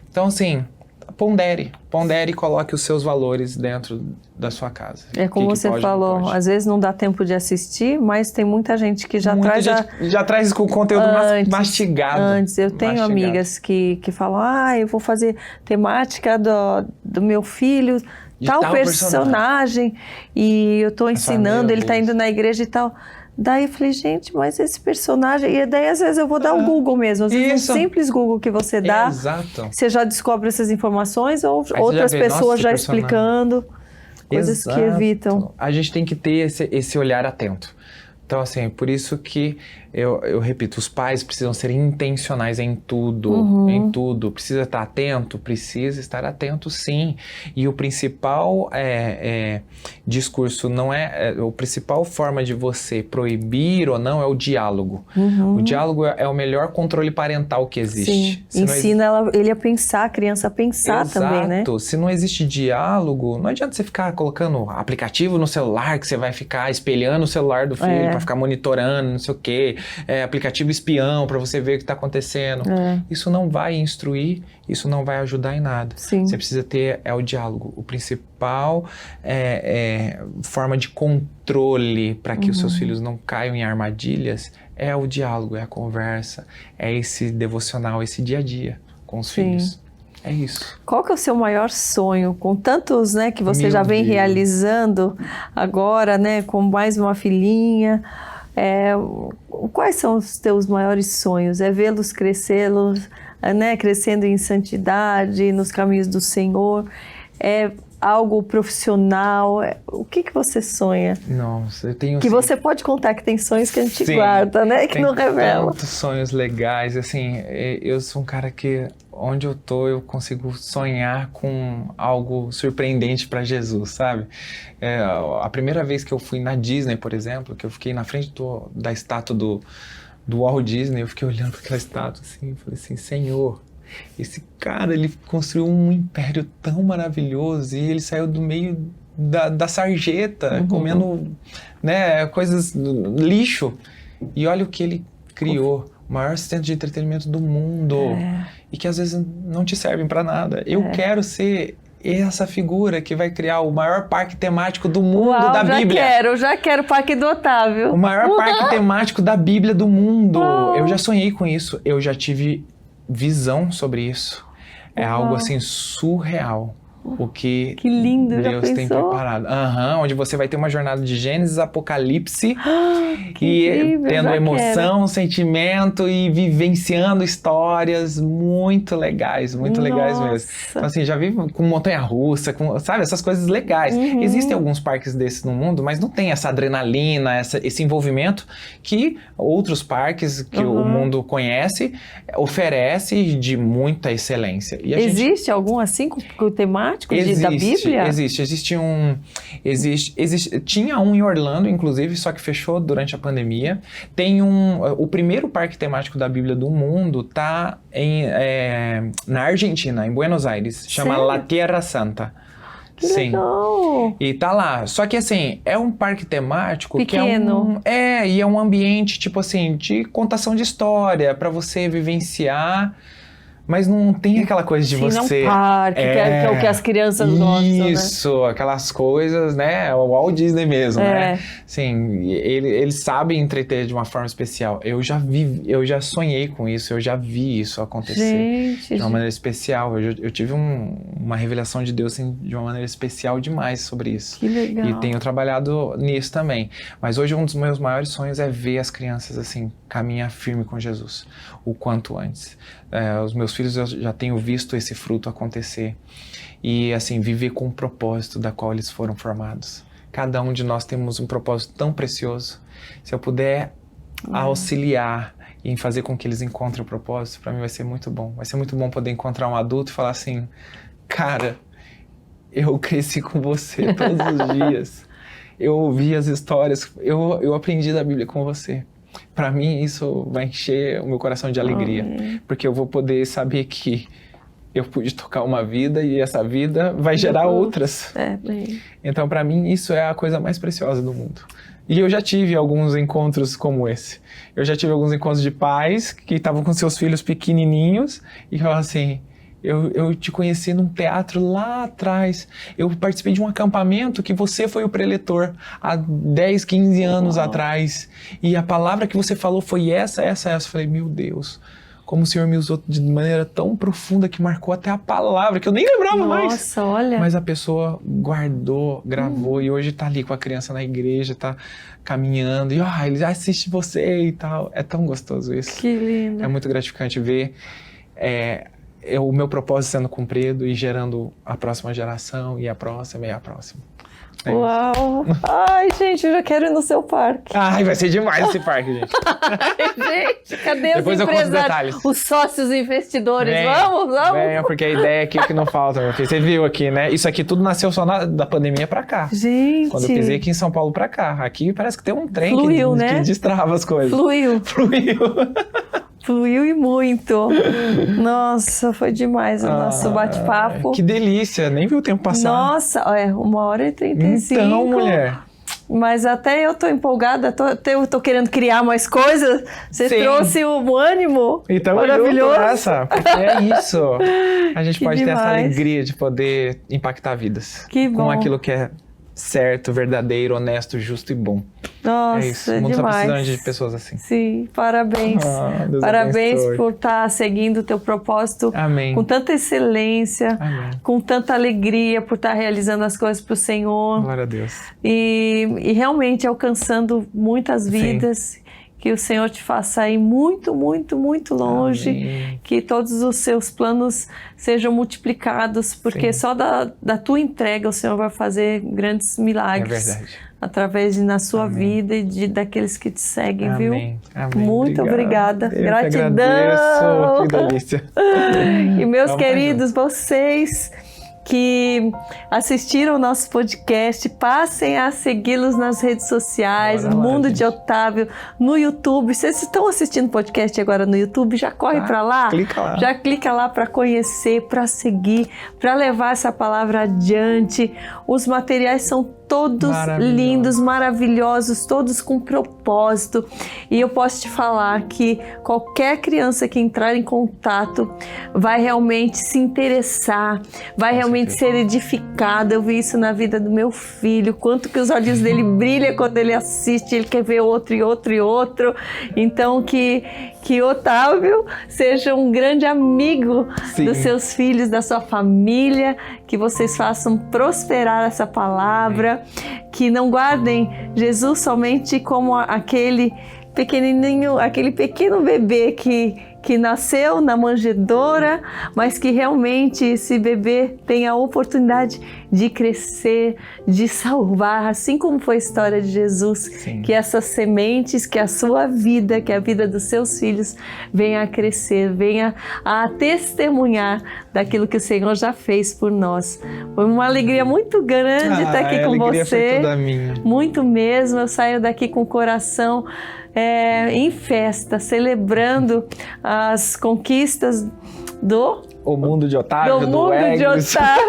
Speaker 2: Então, assim, pondere e coloque os seus valores dentro da sua casa.
Speaker 1: É como você falou, às vezes não dá tempo de assistir, mas tem muita gente que já
Speaker 2: traz com o conteúdo mastigado.
Speaker 1: Eu tenho amigas que falam, eu vou fazer temática do meu filho, tal personagem, e eu tô ensinando, ele tá indo na igreja e tal. Daí eu falei, gente, mas esse personagem... E daí, às vezes, eu vou dar o Google mesmo. Às vezes, um simples Google que você dá, você já descobre essas informações, ou outras pessoas já explicando, coisas que evitam.
Speaker 2: A gente tem que ter esse olhar atento. Então, assim, por isso que eu repito, os pais precisam ser intencionais em tudo, precisa estar atento, precisa estar atento sim, e o principal discurso não a principal forma de você proibir ou não é o diálogo. O diálogo é o melhor controle parental que existe.
Speaker 1: Ensina ele a pensar, a criança a pensar também, né?
Speaker 2: Exato, se não existe diálogo, não adianta você ficar colocando aplicativo no celular, que você vai ficar espelhando o celular do filho para ficar monitorando, não sei o quê. Aplicativo espião para você ver o que está acontecendo. Isso não vai instruir, isso não vai ajudar em nada. Você precisa ter o diálogo. O principal forma de controle para que os seus filhos não caiam em armadilhas é o diálogo, é a conversa, é esse devocional, esse dia a dia com os filhos. É isso.
Speaker 1: Qual que é o seu maior sonho? Com tantos, né, que você já vem realizando agora, né, com mais uma filhinha, quais são os teus maiores sonhos? É vê-los crescendo em santidade, nos caminhos do Senhor? É algo profissional? O que você sonha?
Speaker 2: Nossa, eu tenho...
Speaker 1: Que você pode contar que tem sonhos que a gente
Speaker 2: Sim,
Speaker 1: guarda, né? Que não revela.
Speaker 2: Tantos sonhos legais, assim, eu sou um cara que onde eu tô eu consigo sonhar com algo surpreendente para Jesus, sabe? A primeira vez que eu fui na Disney, por exemplo, que eu fiquei na frente da estátua do Walt Disney, eu fiquei olhando para aquela estátua assim, eu falei assim, Senhor, esse cara, ele construiu um império tão maravilhoso e ele saiu do meio da sarjeta, comendo, né, coisas, lixo. E olha o que ele criou, o maior centro de entretenimento do mundo. E que às vezes não te servem para nada. Eu quero ser essa figura que vai criar o maior parque temático do mundo.
Speaker 1: Uau,
Speaker 2: da Bíblia.
Speaker 1: Eu já quero o Parque do Otávio.
Speaker 2: O maior parque temático da Bíblia do mundo. Eu já sonhei com isso, eu já tive visão sobre isso. É algo assim surreal. O que
Speaker 1: lindo,
Speaker 2: Deus tem preparado. Onde você vai ter uma jornada de Gênesis, Apocalipse, e
Speaker 1: incrível,
Speaker 2: tendo emoção, sentimento e vivenciando histórias muito legais mesmo. Então, assim, já vi com montanha-russa, sabe, essas coisas legais. Existem alguns parques desses no mundo, mas não tem essa adrenalina, esse envolvimento que outros parques que o mundo conhece oferece de muita excelência. E
Speaker 1: existe algum assim com o temático? Da Bíblia?
Speaker 2: Tinha um em Orlando, inclusive, só que fechou durante a pandemia. Tem o primeiro parque temático da Bíblia do mundo tá na Argentina, em Buenos Aires. Chama La Tierra Santa.
Speaker 1: Que legal!
Speaker 2: E tá lá. Só que assim, é um parque temático
Speaker 1: pequeno.
Speaker 2: E é um ambiente, tipo assim, de contação de história, para você vivenciar. Mas não tem aquela coisa de você...
Speaker 1: Não parque, que é o que as crianças gostam, né?
Speaker 2: Isso, aquelas coisas, né? O Walt Disney mesmo, né? Sim, eles sabem entreter de uma forma especial. Eu já sonhei com isso, eu já vi isso acontecer de uma maneira especial. Eu tive uma revelação de Deus assim, de uma maneira especial demais sobre isso.
Speaker 1: Que legal.
Speaker 2: E tenho trabalhado nisso também. Mas hoje um dos meus maiores sonhos é ver as crianças assim, caminhar firme com Jesus, o quanto antes. Os meus filhos, eu já tenho visto esse fruto acontecer e assim, viver com o propósito da qual eles foram formados. Cada um de nós temos um propósito tão precioso. Se eu puder auxiliar em fazer com que eles encontrem o propósito, para mim vai ser muito bom. Vai ser muito bom poder encontrar um adulto e falar assim, cara, eu cresci com você todos os dias. Eu ouvi as histórias, eu aprendi da Bíblia com você. Para mim, isso vai encher o meu coração de alegria, porque eu vou poder saber que eu pude tocar uma vida e essa vida vai gerar outras. Então, para mim, isso é a coisa mais preciosa do mundo. E eu já tive alguns encontros como esse. Eu já tive alguns encontros de pais que estavam com seus filhos pequenininhos e falavam assim... Eu te conheci num teatro lá atrás. Eu participei de um acampamento que você foi o preletor há 10, 15 anos atrás. E a palavra que você falou foi essa. Eu falei, meu Deus, como o Senhor me usou de maneira tão profunda que marcou até a palavra, que eu nem lembrava mais.
Speaker 1: Nossa, olha.
Speaker 2: Mas a pessoa guardou, gravou e hoje tá ali com a criança na igreja, tá caminhando. E ele já assiste você e tal. É tão gostoso isso.
Speaker 1: Que lindo.
Speaker 2: É muito gratificante ver... o meu propósito sendo cumprido e gerando a próxima geração e a próxima e a próxima.
Speaker 1: Uau! Ai, gente, eu já quero ir no seu parque.
Speaker 2: Ai, vai ser demais esse parque, gente.
Speaker 1: Gente, cadê
Speaker 2: Depois
Speaker 1: os empresários? Os sócios investidores? Vamos!
Speaker 2: Venha, porque a ideia aqui que não falta, meu filho. Você viu aqui, né? Isso aqui tudo nasceu só da pandemia pra cá.
Speaker 1: Gente!
Speaker 2: Quando eu pisei aqui em São Paulo pra cá. Aqui parece que tem um trem
Speaker 1: né?
Speaker 2: que destrava as coisas.
Speaker 1: Fluiu e muito. Nossa, foi demais o nosso bate-papo.
Speaker 2: Que delícia, nem viu o tempo passar.
Speaker 1: Nossa, 1h35.
Speaker 2: Então, mulher.
Speaker 1: Mas até eu tô empolgada, eu tô querendo criar mais coisas. Você trouxe o ânimo maravilhoso.
Speaker 2: Porque é isso. A gente pode ter essa alegria de poder impactar vidas.
Speaker 1: Que bom.
Speaker 2: Com aquilo que é certo, verdadeiro, honesto, justo e bom.
Speaker 1: Nossa,
Speaker 2: é isso. O mundo está precisando de pessoas assim.
Speaker 1: Sim, parabéns.
Speaker 2: Deus
Speaker 1: parabéns
Speaker 2: abençoe.
Speaker 1: por estar seguindo o teu propósito.
Speaker 2: Amém.
Speaker 1: Com tanta excelência,
Speaker 2: Amém.
Speaker 1: Com tanta alegria por estar realizando as coisas para o Senhor.
Speaker 2: Glória a Deus.
Speaker 1: E realmente alcançando muitas vidas. Sim. que o Senhor te faça ir muito, muito, muito longe,
Speaker 2: Amém.
Speaker 1: que todos os seus planos sejam multiplicados, porque
Speaker 2: Sim.
Speaker 1: só da tua entrega o Senhor vai fazer grandes milagres.
Speaker 2: É verdade.
Speaker 1: Através na sua
Speaker 2: Amém.
Speaker 1: vida e daqueles que te seguem, viu?
Speaker 2: Amém. Amém.
Speaker 1: Muito obrigada.
Speaker 2: Eu
Speaker 1: Gratidão.
Speaker 2: que agradeço. Que delícia.
Speaker 1: E meus
Speaker 2: Vamos
Speaker 1: queridos, vocês que assistiram o nosso podcast, passem a segui-los nas redes sociais,
Speaker 2: Bora lá,
Speaker 1: Mundo
Speaker 2: gente.
Speaker 1: de Otávio, no YouTube. Vocês estão assistindo o podcast agora no YouTube? Já corre para lá.
Speaker 2: Clica lá.
Speaker 1: Já clica lá para conhecer, para seguir, para levar essa palavra adiante. Os materiais são todos lindos, maravilhosos, todos com propósito. E eu posso te falar que qualquer criança que entrar em contato vai realmente se interessar, vai realmente ser edificada. Eu vi isso na vida do meu filho, quanto que os olhos dele brilham quando ele assiste, ele quer ver outro e outro e outro. Então que Otávio seja um grande amigo dos seus filhos, da sua família, que vocês façam prosperar essa palavra, que não guardem Jesus somente como aquele pequenininho, aquele pequeno bebê que nasceu na manjedoura, mas que realmente esse bebê tenha a oportunidade de crescer, de salvar, assim como foi a história de Jesus.
Speaker 2: Sim.
Speaker 1: Que essas sementes, que a sua vida, que a vida dos seus filhos venha a crescer, venha a testemunhar daquilo que o Senhor já fez por nós. Foi uma alegria muito grande estar aqui com
Speaker 2: você. Foi toda minha.
Speaker 1: Muito mesmo, eu saio daqui com o coração em festa, celebrando as conquistas do
Speaker 2: O Mundo de Otávio,
Speaker 1: do mundo
Speaker 2: Eggs.
Speaker 1: de Otávio,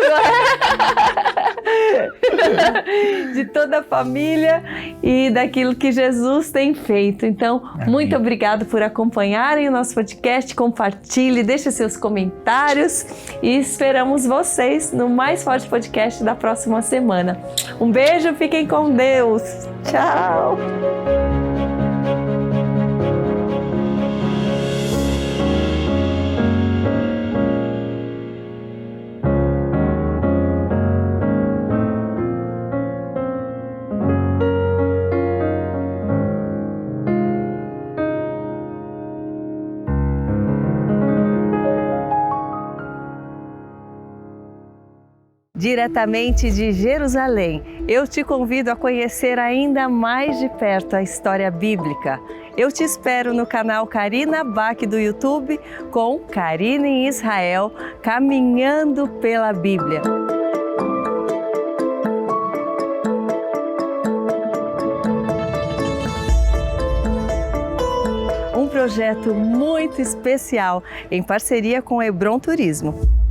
Speaker 1: de toda a família e daquilo que Jesus tem feito. Então, muito obrigado por acompanharem o nosso podcast, compartilhe, deixe seus comentários e esperamos vocês no Mais Forte Podcast da próxima semana. Um beijo, fiquem com Deus. Tchau! Diretamente de Jerusalém, eu te convido a conhecer ainda mais de perto a história bíblica. Eu te espero no canal Karina Bach do YouTube com Karina em Israel, caminhando pela Bíblia. Um projeto muito especial em parceria com o Hebron Turismo.